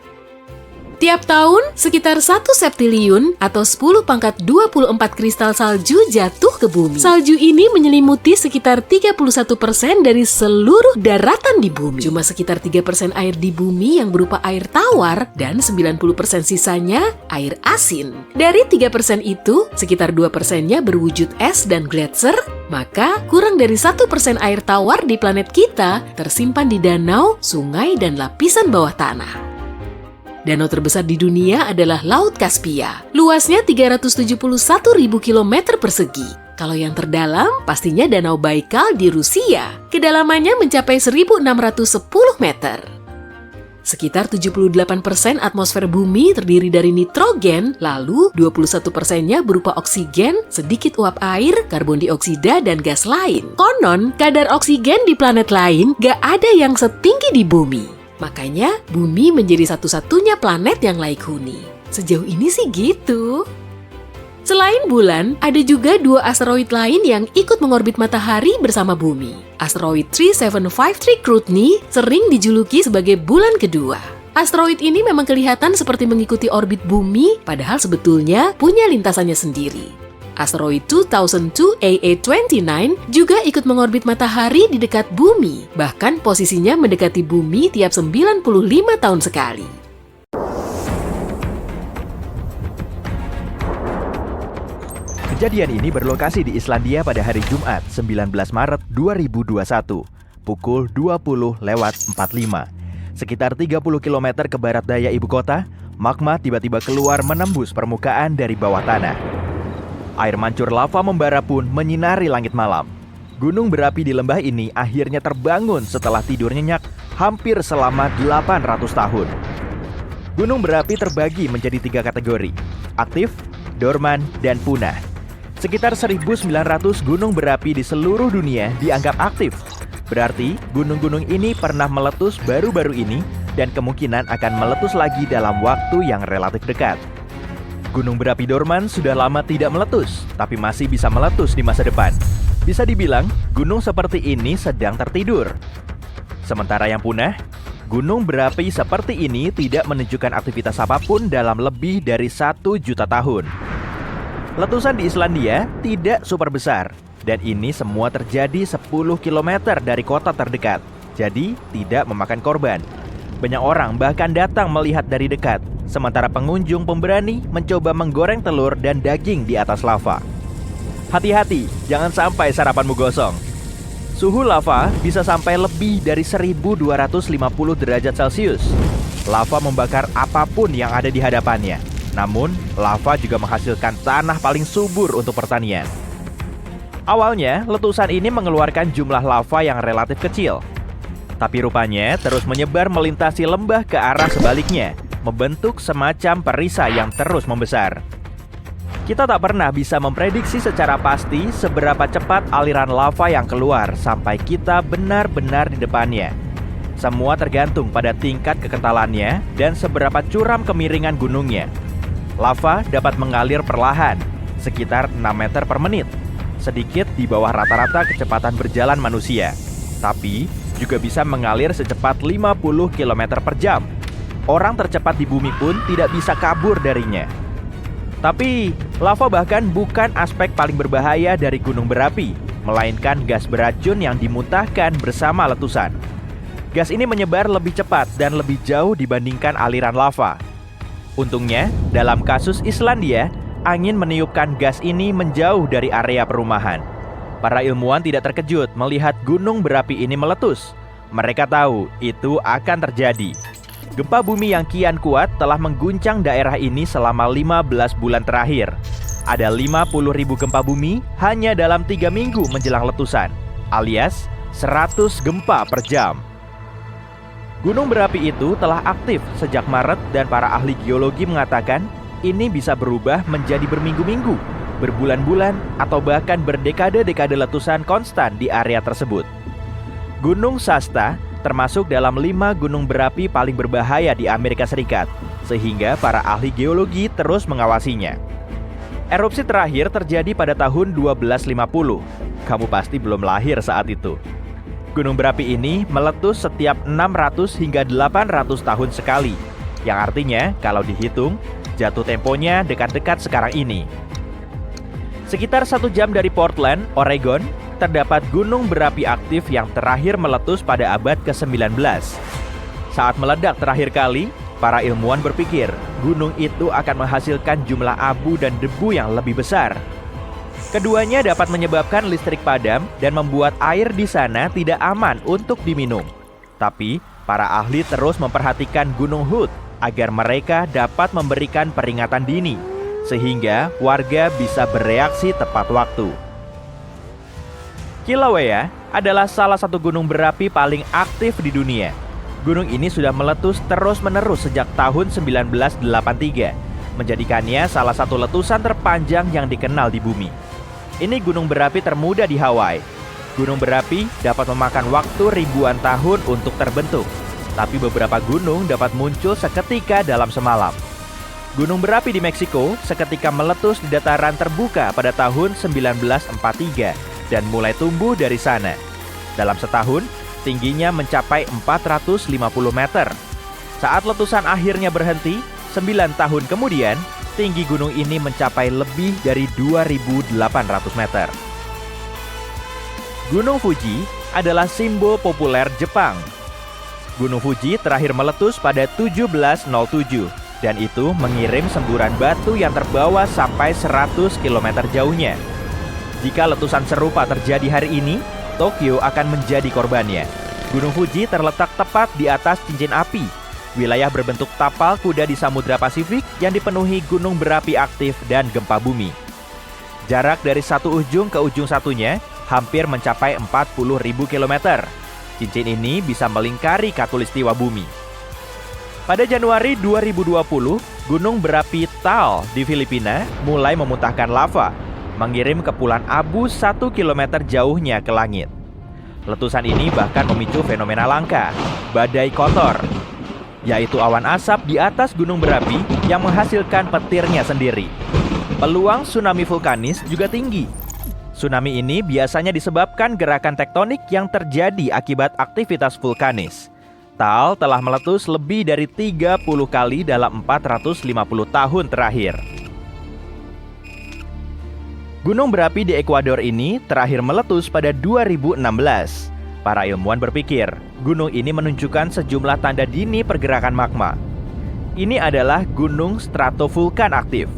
Tiap tahun, sekitar 1 septiliun atau 10⁻24 kristal salju jatuh ke bumi. Salju ini menyelimuti sekitar 31% dari seluruh daratan di bumi. Cuma sekitar 3% air di bumi yang berupa air tawar dan 90% sisanya air asin. Dari 3% itu, sekitar 2%-nya berwujud es dan gletser, maka kurang dari 1% air tawar di planet kita tersimpan di danau, sungai, dan lapisan bawah tanah. Danau terbesar di dunia adalah Laut Kaspia. Luasnya 371.000 km persegi. Kalau yang terdalam, pastinya Danau Baikal di Rusia. Kedalamannya mencapai 1.610 meter. Sekitar 78% atmosfer bumi terdiri dari nitrogen, lalu 21%-nya berupa oksigen, sedikit uap air, karbon dioksida, dan gas lain. Konon, kadar oksigen di planet lain gak ada yang setinggi di bumi. Makanya, bumi menjadi satu-satunya planet yang layak huni. Sejauh ini sih gitu. Selain bulan, ada juga 2 asteroid lain yang ikut mengorbit matahari bersama bumi. Asteroid 3753 Cruithne sering dijuluki sebagai bulan kedua. Asteroid ini memang kelihatan seperti mengikuti orbit bumi, padahal sebetulnya punya lintasannya sendiri. Asteroid 2002 AA29 juga ikut mengorbit matahari di dekat bumi, bahkan posisinya mendekati bumi tiap 95 tahun sekali. Kejadian ini berlokasi di Islandia pada hari Jumat, 19 Maret 2021, pukul 20:45. Sekitar 30 km ke barat daya ibu kota, magma tiba-tiba keluar menembus permukaan dari bawah tanah. Air mancur lava membara pun menyinari langit malam. Gunung berapi di lembah ini akhirnya terbangun setelah tidur nyenyak hampir selama 800 tahun. Gunung berapi terbagi menjadi 3 kategori: aktif, dorman, dan punah. Sekitar 1.900 gunung berapi di seluruh dunia dianggap aktif. Berarti gunung-gunung ini pernah meletus baru-baru ini dan kemungkinan akan meletus lagi dalam waktu yang relatif dekat. Gunung berapi dorman sudah lama tidak meletus, tapi masih bisa meletus di masa depan. Bisa dibilang, gunung seperti ini sedang tertidur. Sementara yang punah, gunung berapi seperti ini tidak menunjukkan aktivitas apapun dalam lebih dari 1 juta tahun. Letusan di Islandia tidak super besar, dan ini semua terjadi 10 km dari kota terdekat, jadi tidak memakan korban. Banyak orang bahkan datang melihat dari dekat, sementara pengunjung pemberani mencoba menggoreng telur dan daging di atas lava. Hati-hati, jangan sampai sarapanmu gosong. Suhu lava bisa sampai lebih dari 1250 derajat Celcius. Lava membakar apapun yang ada di hadapannya. Namun, lava juga menghasilkan tanah paling subur untuk pertanian. Awalnya, letusan ini mengeluarkan jumlah lava yang relatif kecil. Tapi rupanya terus menyebar melintasi lembah ke arah sebaliknya, membentuk semacam perisai yang terus membesar. Kita tak pernah bisa memprediksi secara pasti seberapa cepat aliran lava yang keluar sampai kita benar-benar di depannya. Semua tergantung pada tingkat kekentalannya dan seberapa curam kemiringan gunungnya. Lava dapat mengalir perlahan, sekitar 6 meter per menit, sedikit di bawah rata-rata kecepatan berjalan manusia. Tapi juga bisa mengalir secepat 50 km per jam. Orang tercepat di bumi pun tidak bisa kabur darinya. Tapi, lava bahkan bukan aspek paling berbahaya dari gunung berapi, melainkan gas beracun yang dimuntahkan bersama letusan. Gas ini menyebar lebih cepat dan lebih jauh dibandingkan aliran lava. Untungnya, dalam kasus Islandia, angin meniupkan gas ini menjauh dari area perumahan. Para ilmuwan tidak terkejut melihat gunung berapi ini meletus. Mereka tahu itu akan terjadi. Gempa bumi yang kian kuat telah mengguncang daerah ini selama 15 bulan terakhir. Ada 50.000 gempa bumi hanya dalam 3 minggu menjelang letusan, alias 100 gempa per jam. Gunung berapi itu telah aktif sejak Maret dan para ahli geologi mengatakan ini bisa berubah menjadi berminggu-minggu, berbulan-bulan, atau bahkan berdekade-dekade letusan konstan di area tersebut. Gunung Shasta termasuk dalam 5 gunung berapi paling berbahaya di Amerika Serikat, sehingga para ahli geologi terus mengawasinya. Erupsi terakhir terjadi pada tahun 1250. Kamu pasti belum lahir saat itu. Gunung berapi ini meletus setiap 600 hingga 800 tahun sekali, yang artinya kalau dihitung, jatuh temponya dekat-dekat sekarang ini. Sekitar 1 jam dari Portland, Oregon, terdapat gunung berapi aktif yang terakhir meletus pada abad ke-19. Saat meledak terakhir kali, para ilmuwan berpikir gunung itu akan menghasilkan jumlah abu dan debu yang lebih besar. Keduanya dapat menyebabkan listrik padam dan membuat air di sana tidak aman untuk diminum. Tapi, para ahli terus memperhatikan Gunung Hood agar mereka dapat memberikan peringatan dini, sehingga warga bisa bereaksi tepat waktu. Kilauea adalah salah satu gunung berapi paling aktif di dunia. Gunung ini sudah meletus terus-menerus sejak tahun 1983, menjadikannya salah satu letusan terpanjang yang dikenal di bumi. Ini gunung berapi termuda di Hawaii. Gunung berapi dapat memakan waktu ribuan tahun untuk terbentuk, tapi beberapa gunung dapat muncul seketika dalam semalam. Gunung berapi di Meksiko seketika meletus di dataran terbuka pada tahun 1943 dan mulai tumbuh dari sana. Dalam setahun, tingginya mencapai 450 meter. Saat letusan akhirnya berhenti, 9 tahun kemudian, tinggi gunung ini mencapai lebih dari 2.800 meter. Gunung Fuji adalah simbol populer Jepang. Gunung Fuji terakhir meletus pada 1707 dan itu mengirim semburan batu yang terbawa sampai 100 km jauhnya. Jika letusan serupa terjadi hari ini, Tokyo akan menjadi korbannya. Gunung Fuji terletak tepat di atas cincin api, wilayah berbentuk tapal kuda di Samudra Pasifik yang dipenuhi gunung berapi aktif dan gempa bumi. Jarak dari satu ujung ke ujung satunya hampir mencapai 40.000 km. Cincin ini bisa melingkari khatulistiwa bumi. Pada Januari 2020, gunung berapi Taal di Filipina mulai memuntahkan lava, mengirim kepulan abu 1 km jauhnya ke langit. Letusan ini bahkan memicu fenomena langka, badai kotor, yaitu awan asap di atas gunung berapi yang menghasilkan petirnya sendiri. Peluang tsunami vulkanis juga tinggi. Tsunami ini biasanya disebabkan gerakan tektonik yang terjadi akibat aktivitas vulkanis. Taal telah meletus lebih dari 30 kali dalam 450 tahun terakhir. Gunung berapi di Ekuador ini terakhir meletus pada 2016. Para ilmuwan berpikir, gunung ini menunjukkan sejumlah tanda dini pergerakan magma. Ini adalah gunung stratovulkan aktif.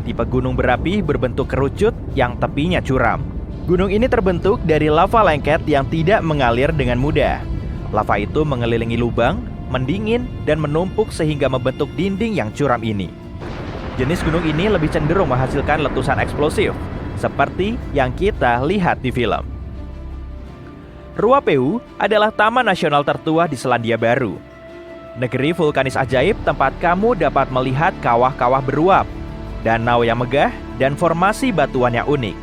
Tipe gunung berapi berbentuk kerucut yang tepinya curam. Gunung ini terbentuk dari lava lengket yang tidak mengalir dengan mudah. Lava itu mengelilingi lubang, mendingin, dan menumpuk sehingga membentuk dinding yang curam ini. Jenis gunung ini lebih cenderung menghasilkan letusan eksplosif, seperti yang kita lihat di film. Ruapehu adalah taman nasional tertua di Selandia Baru. Negeri vulkanis ajaib tempat kamu dapat melihat kawah-kawah beruap, danau yang megah, dan formasi batuan yang unik.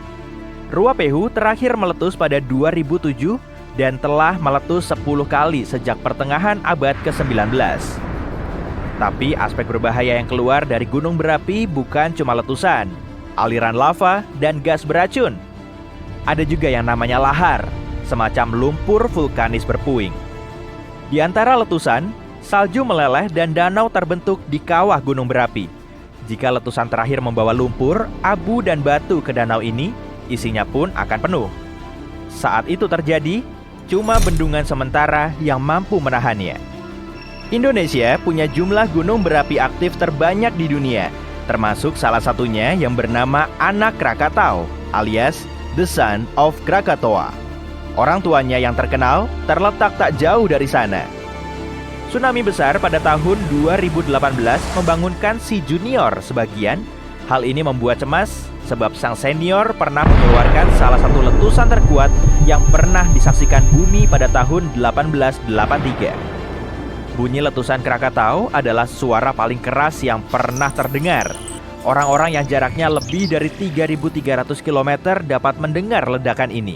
Ruapehu terakhir meletus pada 2007 dan telah meletus 10 kali sejak pertengahan abad ke-19. Tapi aspek berbahaya yang keluar dari gunung berapi bukan cuma letusan, aliran lava, dan gas beracun. Ada juga yang namanya lahar, semacam lumpur vulkanis berpuing. Di antara letusan, salju meleleh dan danau terbentuk di kawah gunung berapi. Jika letusan terakhir membawa lumpur, abu, dan batu ke danau ini, isinya pun akan penuh. Saat itu terjadi, cuma bendungan sementara yang mampu menahannya. Indonesia punya jumlah gunung berapi aktif terbanyak di dunia, termasuk salah satunya yang bernama Anak Krakatau, alias The Son of Krakatoa. Orang tuanya yang terkenal terletak tak jauh dari sana. Tsunami besar pada tahun 2018 membangunkan si junior sebagian. Hal ini membuat cemas sebab sang senior pernah mengeluarkan salah satu letusan terkuat yang pernah disaksikan bumi pada tahun 1883. Bunyi letusan Krakatau adalah suara paling keras yang pernah terdengar. Orang-orang yang jaraknya lebih dari 3.300 km dapat mendengar ledakan ini.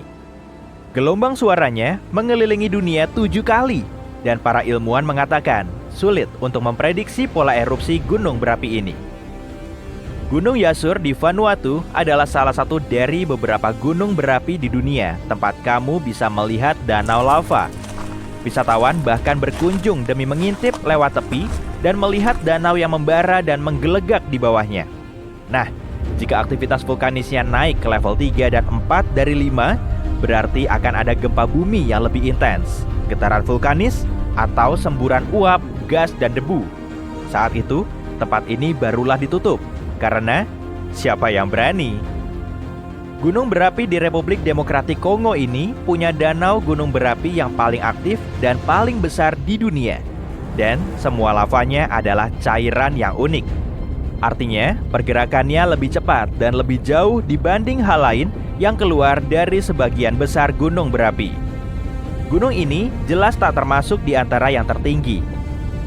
Gelombang suaranya mengelilingi dunia 7 kali, dan para ilmuwan mengatakan sulit untuk memprediksi pola erupsi gunung berapi ini. Gunung Yasur di Vanuatu adalah salah satu dari beberapa gunung berapi di dunia tempat kamu bisa melihat danau lava. Wisatawan bahkan berkunjung demi mengintip lewat tepi dan melihat danau yang membara dan menggelegak di bawahnya. Nah, jika aktivitas vulkanisnya naik ke level 3 dan 4 dari 5, berarti akan ada gempa bumi yang lebih intens, getaran vulkanis, atau semburan uap, gas, dan debu. Saat itu, tempat ini barulah ditutup, karena siapa yang berani? Gunung berapi di Republik Demokratik Kongo ini punya danau gunung berapi yang paling aktif dan paling besar di dunia. Dan semua lavanya adalah cairan yang unik. Artinya, pergerakannya lebih cepat dan lebih jauh dibanding hal lain yang keluar dari sebagian besar gunung berapi. Gunung ini jelas tak termasuk di antara yang tertinggi.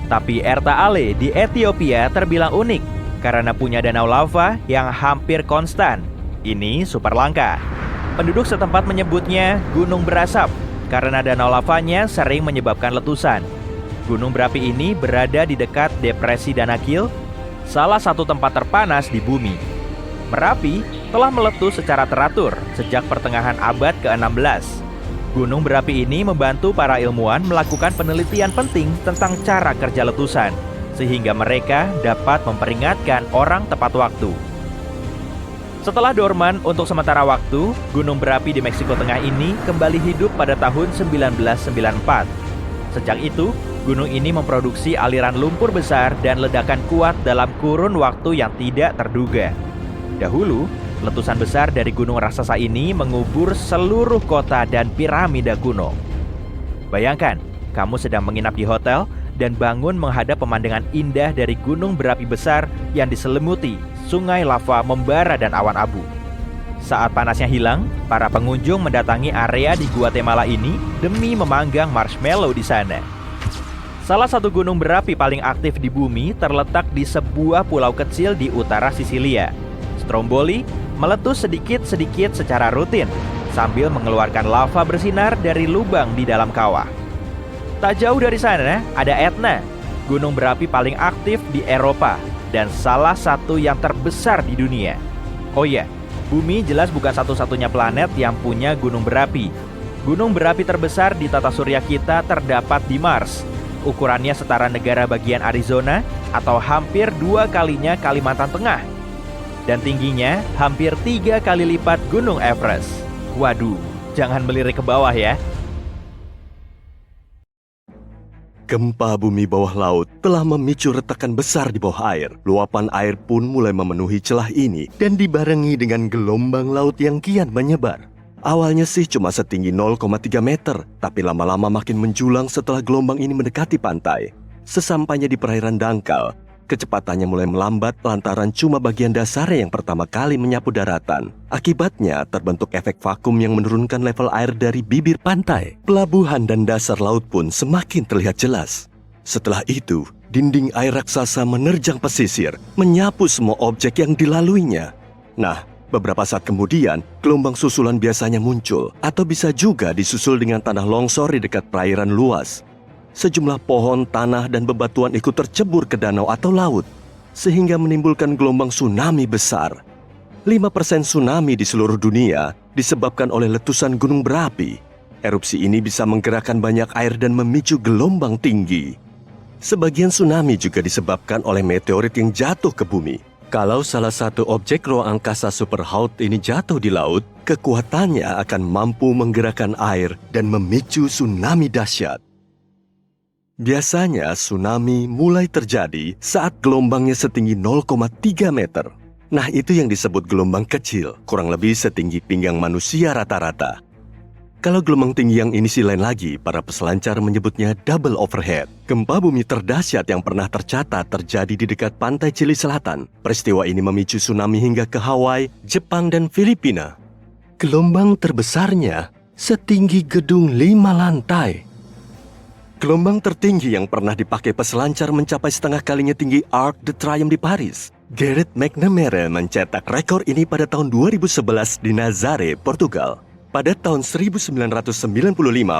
Tapi Erta Ale di Ethiopia terbilang unik karena punya danau lava yang hampir konstan. Ini super langka. Penduduk setempat menyebutnya gunung berasap karena danau lavanya sering menyebabkan letusan. Gunung berapi ini berada di dekat Depresi Danakil, salah satu tempat terpanas di bumi. Merapi telah meletus secara teratur sejak pertengahan abad ke-16. Gunung berapi ini membantu para ilmuwan melakukan penelitian penting tentang cara kerja letusan, sehingga mereka dapat memperingatkan orang tepat waktu. Setelah dorman untuk sementara waktu, gunung berapi di Meksiko Tengah ini kembali hidup pada tahun 1994. Sejak itu, gunung ini memproduksi aliran lumpur besar dan ledakan kuat dalam kurun waktu yang tidak terduga. Dahulu, letusan besar dari gunung raksasa ini mengubur seluruh kota dan piramida kuno. Bayangkan, kamu sedang menginap di hotel dan bangun menghadap pemandangan indah dari gunung berapi besar yang diselimuti sungai lava membara dan awan abu. Saat panasnya hilang, para pengunjung mendatangi area di Guatemala ini demi memanggang marshmallow di sana. Salah satu gunung berapi paling aktif di bumi terletak di sebuah pulau kecil di utara Sisilia. Stromboli meletus sedikit-sedikit secara rutin sambil mengeluarkan lava bersinar dari lubang di dalam kawah. Tak jauh dari sana ada Etna, gunung berapi paling aktif di Eropa dan salah satu yang terbesar di dunia. Oh iya, bumi jelas bukan satu-satunya planet yang punya gunung berapi. Gunung berapi terbesar di tata surya kita terdapat di Mars. Ukurannya setara negara bagian Arizona atau hampir 2 kalinya Kalimantan Tengah. dan tingginya hampir 3 kali lipat Gunung Everest. Waduh, jangan melirik ke bawah ya. Gempa bumi bawah laut telah memicu retakan besar di bawah air. Luapan air pun mulai memenuhi celah ini dan dibarengi dengan gelombang laut yang kian menyebar. Awalnya sih cuma setinggi 0,3 meter, tapi lama-lama makin menjulang setelah gelombang ini mendekati pantai. Sesampainya di perairan dangkal, kecepatannya mulai melambat lantaran cuma bagian dasarnya yang pertama kali menyapu daratan. Akibatnya terbentuk efek vakum yang menurunkan level air dari bibir pantai. Pelabuhan dan dasar laut pun semakin terlihat jelas. Setelah itu, dinding air raksasa menerjang pesisir, menyapu semua objek yang dilaluinya. Nah, beberapa saat kemudian, gelombang susulan biasanya muncul, atau bisa juga disusul dengan tanah longsor di dekat perairan luas. Sejumlah pohon, tanah, dan bebatuan ikut tercebur ke danau atau laut, sehingga menimbulkan gelombang tsunami besar. 5% tsunami di seluruh dunia disebabkan oleh letusan gunung berapi. Erupsi ini bisa menggerakkan banyak air dan memicu gelombang tinggi. Sebagian tsunami juga disebabkan oleh meteorit yang jatuh ke bumi. Kalau salah satu objek ruang angkasa Superhaut ini jatuh di laut, kekuatannya akan mampu menggerakkan air dan memicu tsunami dahsyat. Biasanya tsunami mulai terjadi saat gelombangnya setinggi 0,3 meter. Nah, itu yang disebut gelombang kecil, kurang lebih setinggi pinggang manusia rata-rata. Kalau gelombang tinggi yang ini sih lain lagi, para peselancar menyebutnya double overhead. Gempa bumi terdahsyat yang pernah tercatat terjadi di dekat pantai Chili Selatan. Peristiwa ini memicu tsunami hingga ke Hawaii, Jepang, dan Filipina. Gelombang terbesarnya setinggi gedung 5 lantai. Gelombang tertinggi yang pernah dipakai peselancar mencapai setengah kalinya tinggi Arc de Triomphe di Paris. Gareth McNamara mencetak rekor ini pada tahun 2011 di Nazaré, Portugal. Pada tahun 1995,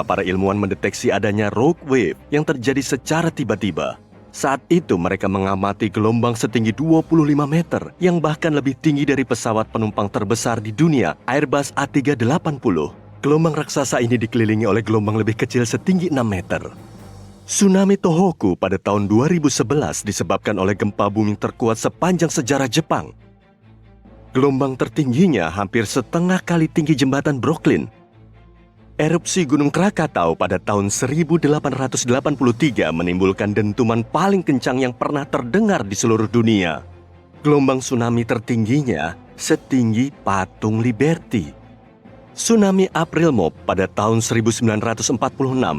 para ilmuwan mendeteksi adanya rogue wave yang terjadi secara tiba-tiba. Saat itu mereka mengamati gelombang setinggi 25 meter yang bahkan lebih tinggi dari pesawat penumpang terbesar di dunia, Airbus A380. Gelombang raksasa ini dikelilingi oleh gelombang lebih kecil setinggi 6 meter. Tsunami Tohoku pada tahun 2011 disebabkan oleh gempa bumi terkuat sepanjang sejarah Jepang. Gelombang tertingginya hampir setengah kali tinggi jembatan Brooklyn. Erupsi Gunung Krakatau pada tahun 1883 menimbulkan dentuman paling kencang yang pernah terdengar di seluruh dunia. Gelombang tsunami tertingginya setinggi Patung Liberty. Tsunami April Mop pada tahun 1946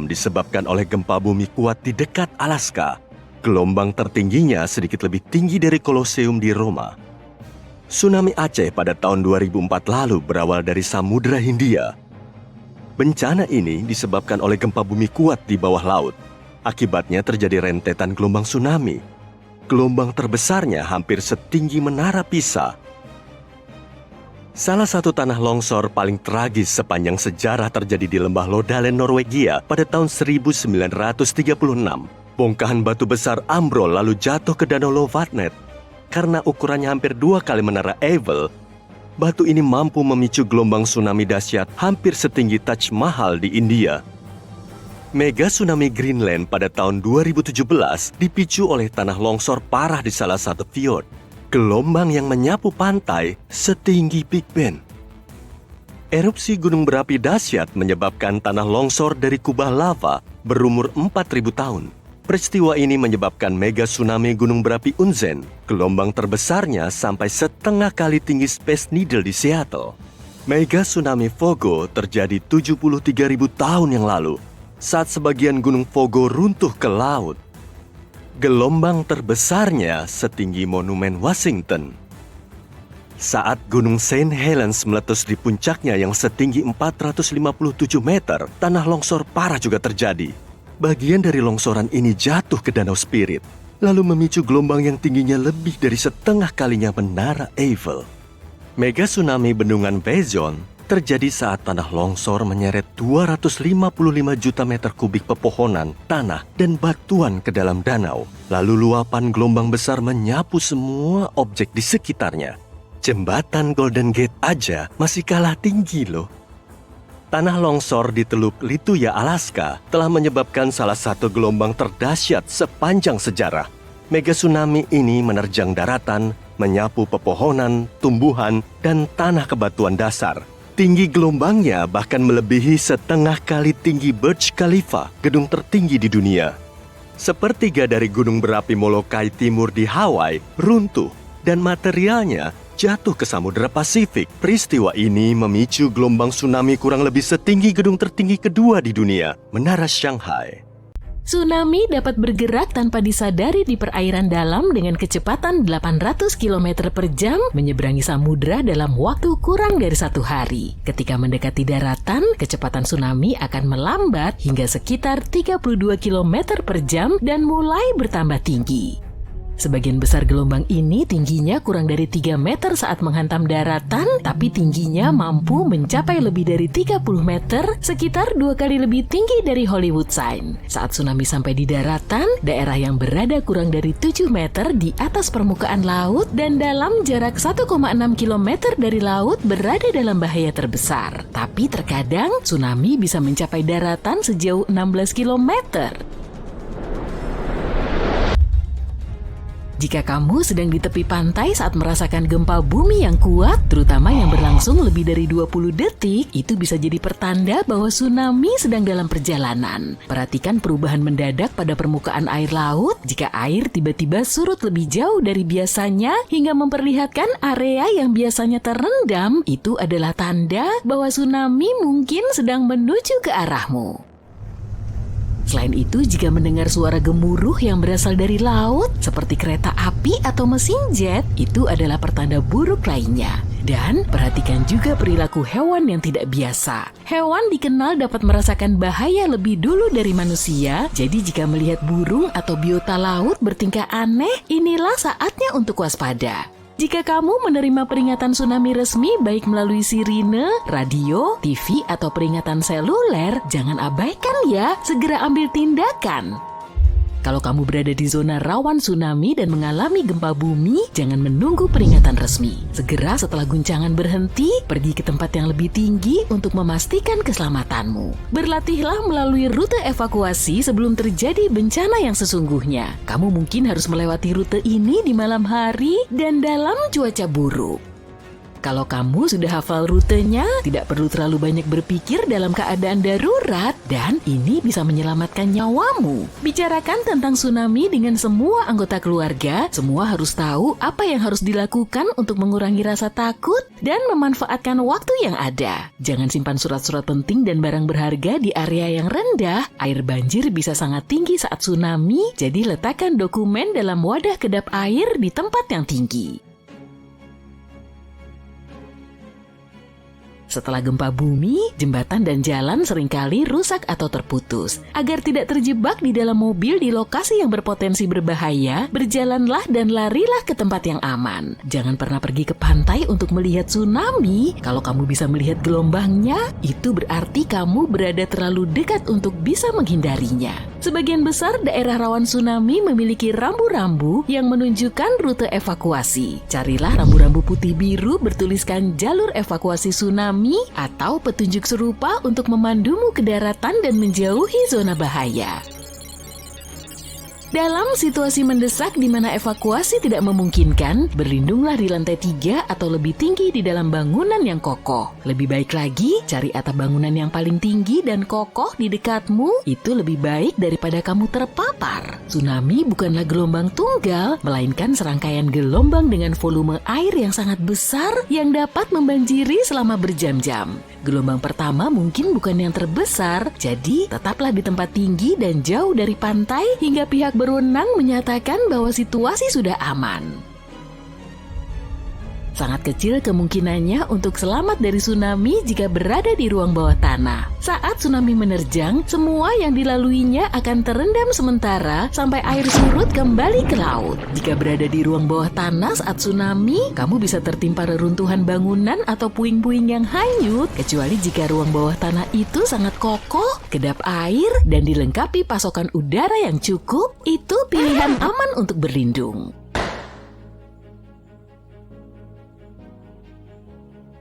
disebabkan oleh gempa bumi kuat di dekat Alaska. Gelombang tertingginya sedikit lebih tinggi dari Kolosseum di Roma. Tsunami Aceh pada tahun 2004 lalu berawal dari Samudra Hindia. Bencana ini disebabkan oleh gempa bumi kuat di bawah laut. Akibatnya terjadi rentetan gelombang tsunami. Gelombang terbesarnya hampir setinggi Menara Pisa. Salah satu tanah longsor paling tragis sepanjang sejarah terjadi di lembah Lodalen, Norwegia pada tahun 1936. Bongkahan batu besar ambrol lalu jatuh ke Danau Lovatnet. Karena ukurannya hampir 2 kali Menara Eiffel, batu ini mampu memicu gelombang tsunami dahsyat hampir setinggi Taj Mahal di India. Mega tsunami Greenland pada tahun 2017 dipicu oleh tanah longsor parah di salah satu fjord. Gelombang yang menyapu pantai setinggi Big Ben. Erupsi gunung berapi dahsyat menyebabkan tanah longsor dari kubah lava berumur 4.000 tahun. Peristiwa ini menyebabkan mega tsunami gunung berapi Unzen. Gelombang terbesarnya sampai setengah kali tinggi Space Needle di Seattle. Mega tsunami Fogo terjadi 73.000 tahun yang lalu, saat sebagian gunung Fogo runtuh ke laut. Gelombang terbesarnya setinggi Monumen Washington. Saat Gunung St. Helens meletus di puncaknya yang setinggi 457 meter, tanah longsor parah juga terjadi. Bagian dari longsoran ini jatuh ke Danau Spirit, lalu memicu gelombang yang tingginya lebih dari setengah kalinya Menara Eiffel. Mega tsunami bendungan Vezon terjadi saat tanah longsor menyeret 255 juta meter kubik pepohonan, tanah, dan batuan ke dalam danau. Lalu luapan gelombang besar menyapu semua objek di sekitarnya. Jembatan Golden Gate aja masih kalah tinggi loh. Tanah longsor di Teluk Lituya, Alaska telah menyebabkan salah satu gelombang terdahsyat sepanjang sejarah. Mega tsunami ini menerjang daratan menyapu pepohonan, tumbuhan, dan tanah kebatuan dasar. Tinggi gelombangnya bahkan melebihi setengah kali tinggi Burj Khalifa, gedung tertinggi di dunia. Sepertiga dari gunung berapi Molokai Timur di Hawaii runtuh dan materialnya jatuh ke Samudra Pasifik. Peristiwa ini memicu gelombang tsunami kurang lebih setinggi gedung tertinggi kedua di dunia, Menara Shanghai. Tsunami dapat bergerak tanpa disadari di perairan dalam dengan kecepatan 800 km per jam menyeberangi samudra dalam waktu kurang dari 1 hari. Ketika mendekati daratan, kecepatan tsunami akan melambat hingga sekitar 32 km per jam dan mulai bertambah tinggi. Sebagian besar gelombang ini tingginya kurang dari 3 meter saat menghantam daratan, tapi tingginya mampu mencapai lebih dari 30 meter, sekitar 2 kali lebih tinggi dari Hollywood Sign. Saat tsunami sampai di daratan, daerah yang berada kurang dari 7 meter di atas permukaan laut dan dalam jarak 1,6 km dari laut berada dalam bahaya terbesar. Tapi terkadang tsunami bisa mencapai daratan sejauh 16 km. Jika kamu sedang di tepi pantai saat merasakan gempa bumi yang kuat, terutama yang berlangsung lebih dari 20 detik, itu bisa jadi pertanda bahwa tsunami sedang dalam perjalanan. Perhatikan perubahan mendadak pada permukaan air laut. Jika air tiba-tiba surut lebih jauh dari biasanya hingga memperlihatkan area yang biasanya terendam, itu adalah tanda bahwa tsunami mungkin sedang menuju ke arahmu. Selain itu, jika mendengar suara gemuruh yang berasal dari laut, seperti kereta api atau mesin jet, itu adalah pertanda buruk lainnya. Dan perhatikan juga perilaku hewan yang tidak biasa. Hewan dikenal dapat merasakan bahaya lebih dulu dari manusia, jadi jika melihat burung atau biota laut bertingkah aneh, inilah saatnya untuk waspada. Jika kamu menerima peringatan tsunami resmi baik melalui sirine, radio, TV, atau peringatan seluler, jangan abaikan ya, segera ambil tindakan. Kalau kamu berada di zona rawan tsunami dan mengalami gempa bumi, jangan menunggu peringatan resmi. Segera setelah guncangan berhenti, pergi ke tempat yang lebih tinggi untuk memastikan keselamatanmu. Berlatihlah melalui rute evakuasi sebelum terjadi bencana yang sesungguhnya. Kamu mungkin harus melewati rute ini di malam hari dan dalam cuaca buruk. Kalau kamu sudah hafal rutenya, tidak perlu terlalu banyak berpikir dalam keadaan darurat dan ini bisa menyelamatkan nyawamu. Bicarakan tentang tsunami dengan semua anggota keluarga, semua harus tahu apa yang harus dilakukan untuk mengurangi rasa takut dan memanfaatkan waktu yang ada. Jangan simpan surat-surat penting dan barang berharga di area yang rendah. Air banjir bisa sangat tinggi saat tsunami, jadi letakkan dokumen dalam wadah kedap air di tempat yang tinggi. Setelah gempa bumi, jembatan dan jalan seringkali rusak atau terputus. Agar tidak terjebak di dalam mobil di lokasi yang berpotensi berbahaya, berjalanlah dan larilah ke tempat yang aman. Jangan pernah pergi ke pantai untuk melihat tsunami. Kalau kamu bisa melihat gelombangnya, itu berarti kamu berada terlalu dekat untuk bisa menghindarinya. Sebagian besar daerah rawan tsunami memiliki rambu-rambu yang menunjukkan rute evakuasi. Carilah rambu-rambu putih biru bertuliskan jalur evakuasi tsunami atau petunjuk serupa untuk memandumu ke daratan dan menjauhi zona bahaya. Dalam situasi mendesak di mana evakuasi tidak memungkinkan, berlindunglah di lantai 3 atau lebih tinggi di dalam bangunan yang kokoh. Lebih baik lagi, cari atap bangunan yang paling tinggi dan kokoh di dekatmu. Itu lebih baik daripada kamu terpapar. Tsunami bukanlah gelombang tunggal, melainkan serangkaian gelombang dengan volume air yang sangat besar yang dapat membanjiri selama berjam-jam. Gelombang pertama mungkin bukan yang terbesar, jadi tetaplah di tempat tinggi dan jauh dari pantai hingga pihak berwenang menyatakan bahwa situasi sudah aman. Sangat kecil kemungkinannya untuk selamat dari tsunami jika berada di ruang bawah tanah. Saat tsunami menerjang, semua yang dilaluinya akan terendam sementara sampai air surut kembali ke laut. Jika berada di ruang bawah tanah saat tsunami, kamu bisa tertimpa reruntuhan bangunan atau puing-puing yang hanyut, kecuali jika ruang bawah tanah itu sangat kokoh, kedap air, dan dilengkapi pasokan udara yang cukup. Itu pilihan aman untuk berlindung.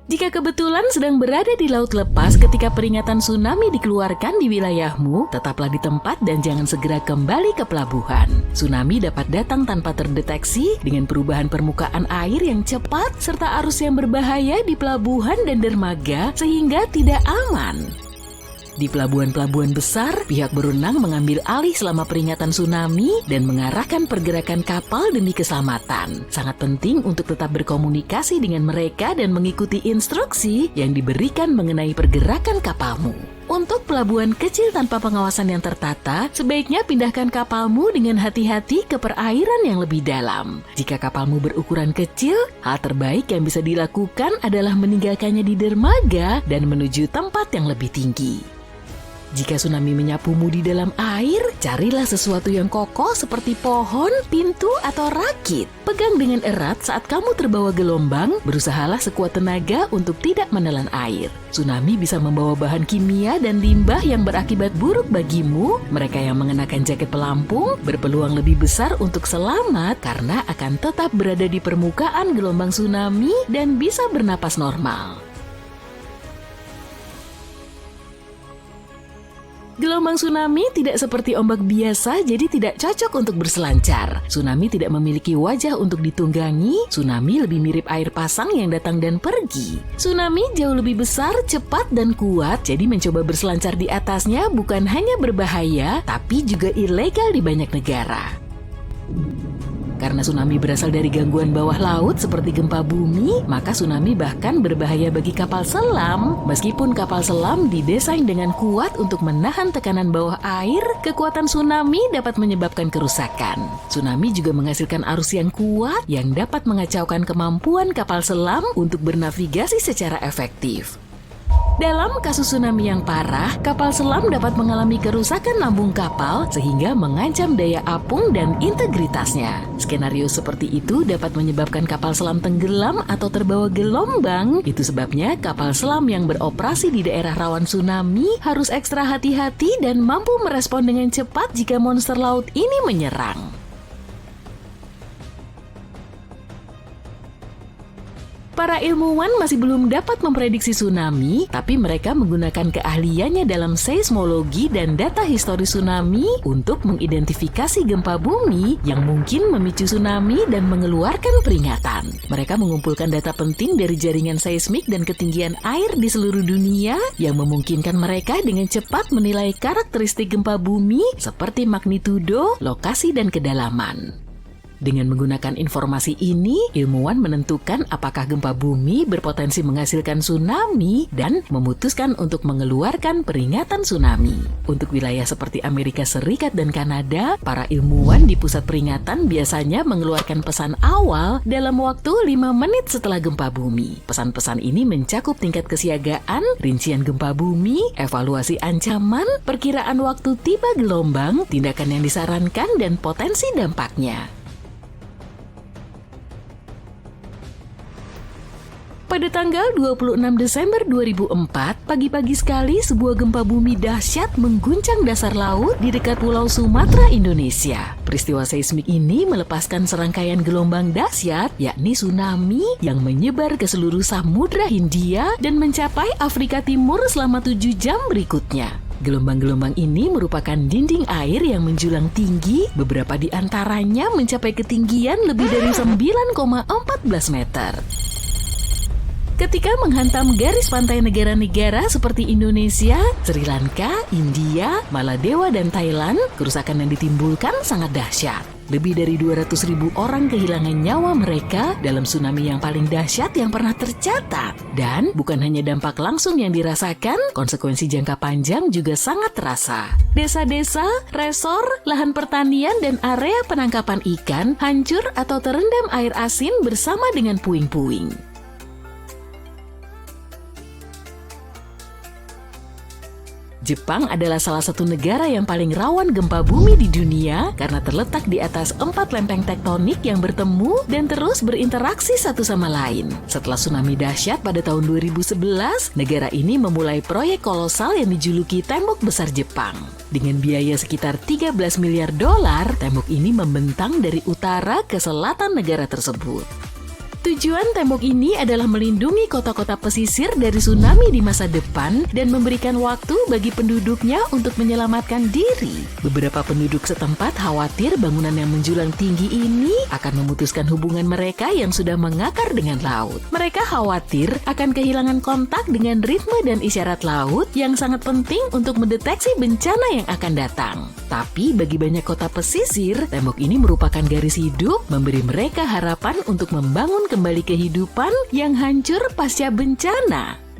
Jika kebetulan sedang berada di laut lepas ketika peringatan tsunami dikeluarkan di wilayahmu, tetaplah di tempat dan jangan segera kembali ke pelabuhan. Tsunami dapat datang tanpa terdeteksi dengan perubahan permukaan air yang cepat serta arus yang berbahaya di pelabuhan dan dermaga sehingga tidak aman. Di pelabuhan-pelabuhan besar, pihak berwenang mengambil alih selama peringatan tsunami dan mengarahkan pergerakan kapal demi keselamatan. Sangat penting untuk tetap berkomunikasi dengan mereka dan mengikuti instruksi yang diberikan mengenai pergerakan kapalmu. Untuk pelabuhan kecil tanpa pengawasan yang tertata, sebaiknya pindahkan kapalmu dengan hati-hati ke perairan yang lebih dalam. Jika kapalmu berukuran kecil, hal terbaik yang bisa dilakukan adalah meninggalkannya di dermaga dan menuju tempat yang lebih tinggi. Jika tsunami menyapumu di dalam air, carilah sesuatu yang kokoh seperti pohon, pintu, atau rakit. Pegang dengan erat saat kamu terbawa gelombang, berusahalah sekuat tenaga untuk tidak menelan air. Tsunami bisa membawa bahan kimia dan limbah yang berakibat buruk bagimu. Mereka yang mengenakan jaket pelampung berpeluang lebih besar untuk selamat karena akan tetap berada di permukaan gelombang tsunami dan bisa bernapas normal. Gelombang tsunami tidak seperti ombak biasa, jadi tidak cocok untuk berselancar. Tsunami tidak memiliki wajah untuk ditunggangi. Tsunami lebih mirip air pasang yang datang dan pergi. Tsunami jauh lebih besar, cepat, dan kuat, jadi mencoba berselancar di atasnya bukan hanya berbahaya, tapi juga ilegal di banyak negara. Karena tsunami berasal dari gangguan bawah laut seperti gempa bumi, maka tsunami bahkan berbahaya bagi kapal selam. Meskipun kapal selam didesain dengan kuat untuk menahan tekanan bawah air, kekuatan tsunami dapat menyebabkan kerusakan. Tsunami juga menghasilkan arus yang kuat yang dapat mengacaukan kemampuan kapal selam untuk bernavigasi secara efektif. Dalam kasus tsunami yang parah, kapal selam dapat mengalami kerusakan lambung kapal sehingga mengancam daya apung dan integritasnya. Skenario seperti itu dapat menyebabkan kapal selam tenggelam atau terbawa gelombang. Itu sebabnya kapal selam yang beroperasi di daerah rawan tsunami harus ekstra hati-hati dan mampu merespon dengan cepat jika monster laut ini menyerang. Para ilmuwan masih belum dapat memprediksi tsunami, tapi mereka menggunakan keahliannya dalam seismologi dan data historis tsunami untuk mengidentifikasi gempa bumi yang mungkin memicu tsunami dan mengeluarkan peringatan. Mereka mengumpulkan data penting dari jaringan seismik dan ketinggian air di seluruh dunia yang memungkinkan mereka dengan cepat menilai karakteristik gempa bumi seperti magnitudo, lokasi, dan kedalaman. Dengan menggunakan informasi ini, ilmuwan menentukan apakah gempa bumi berpotensi menghasilkan tsunami dan memutuskan untuk mengeluarkan peringatan tsunami. Untuk wilayah seperti Amerika Serikat dan Kanada, para ilmuwan di pusat peringatan biasanya mengeluarkan pesan awal dalam waktu 5 menit setelah gempa bumi. Pesan-pesan ini mencakup tingkat kesiagaan, rincian gempa bumi, evaluasi ancaman, perkiraan waktu tiba gelombang, tindakan yang disarankan, dan potensi dampaknya. Pada tanggal 26 Desember 2004, pagi-pagi sekali sebuah gempa bumi dahsyat mengguncang dasar laut di dekat Pulau Sumatera, Indonesia. Peristiwa seismik ini melepaskan serangkaian gelombang dahsyat, yakni tsunami yang menyebar ke seluruh Samudra Hindia dan mencapai Afrika Timur selama 7 jam berikutnya. Gelombang-gelombang ini merupakan dinding air yang menjulang tinggi, beberapa di antaranya mencapai ketinggian lebih dari 9,14 meter. Ketika menghantam garis pantai negara-negara seperti Indonesia, Sri Lanka, India, Maladewa, dan Thailand, kerusakan yang ditimbulkan sangat dahsyat. Lebih dari 200.000 orang kehilangan nyawa mereka dalam tsunami yang paling dahsyat yang pernah tercatat. Dan bukan hanya dampak langsung yang dirasakan, konsekuensi jangka panjang juga sangat terasa. Desa-desa, resor, lahan pertanian, dan area penangkapan ikan hancur atau terendam air asin bersama dengan puing-puing. Jepang adalah salah satu negara yang paling rawan gempa bumi di dunia karena terletak di atas 4 lempeng tektonik yang bertemu dan terus berinteraksi satu sama lain. Setelah tsunami dahsyat pada tahun 2011, negara ini memulai proyek kolosal yang dijuluki Tembok Besar Jepang. Dengan biaya sekitar 13 miliar dolar, tembok ini membentang dari utara ke selatan negara tersebut. Tujuan tembok ini adalah melindungi kota-kota pesisir dari tsunami di masa depan dan memberikan waktu bagi penduduknya untuk menyelamatkan diri. Beberapa penduduk setempat khawatir bangunan yang menjulang tinggi ini akan memutuskan hubungan mereka yang sudah mengakar dengan laut. Mereka khawatir akan kehilangan kontak dengan ritme dan isyarat laut yang sangat penting untuk mendeteksi bencana yang akan datang. Tapi bagi banyak kota pesisir, tembok ini merupakan garis hidup, memberi mereka harapan untuk membangun kembali kehidupan yang hancur pasca bencana.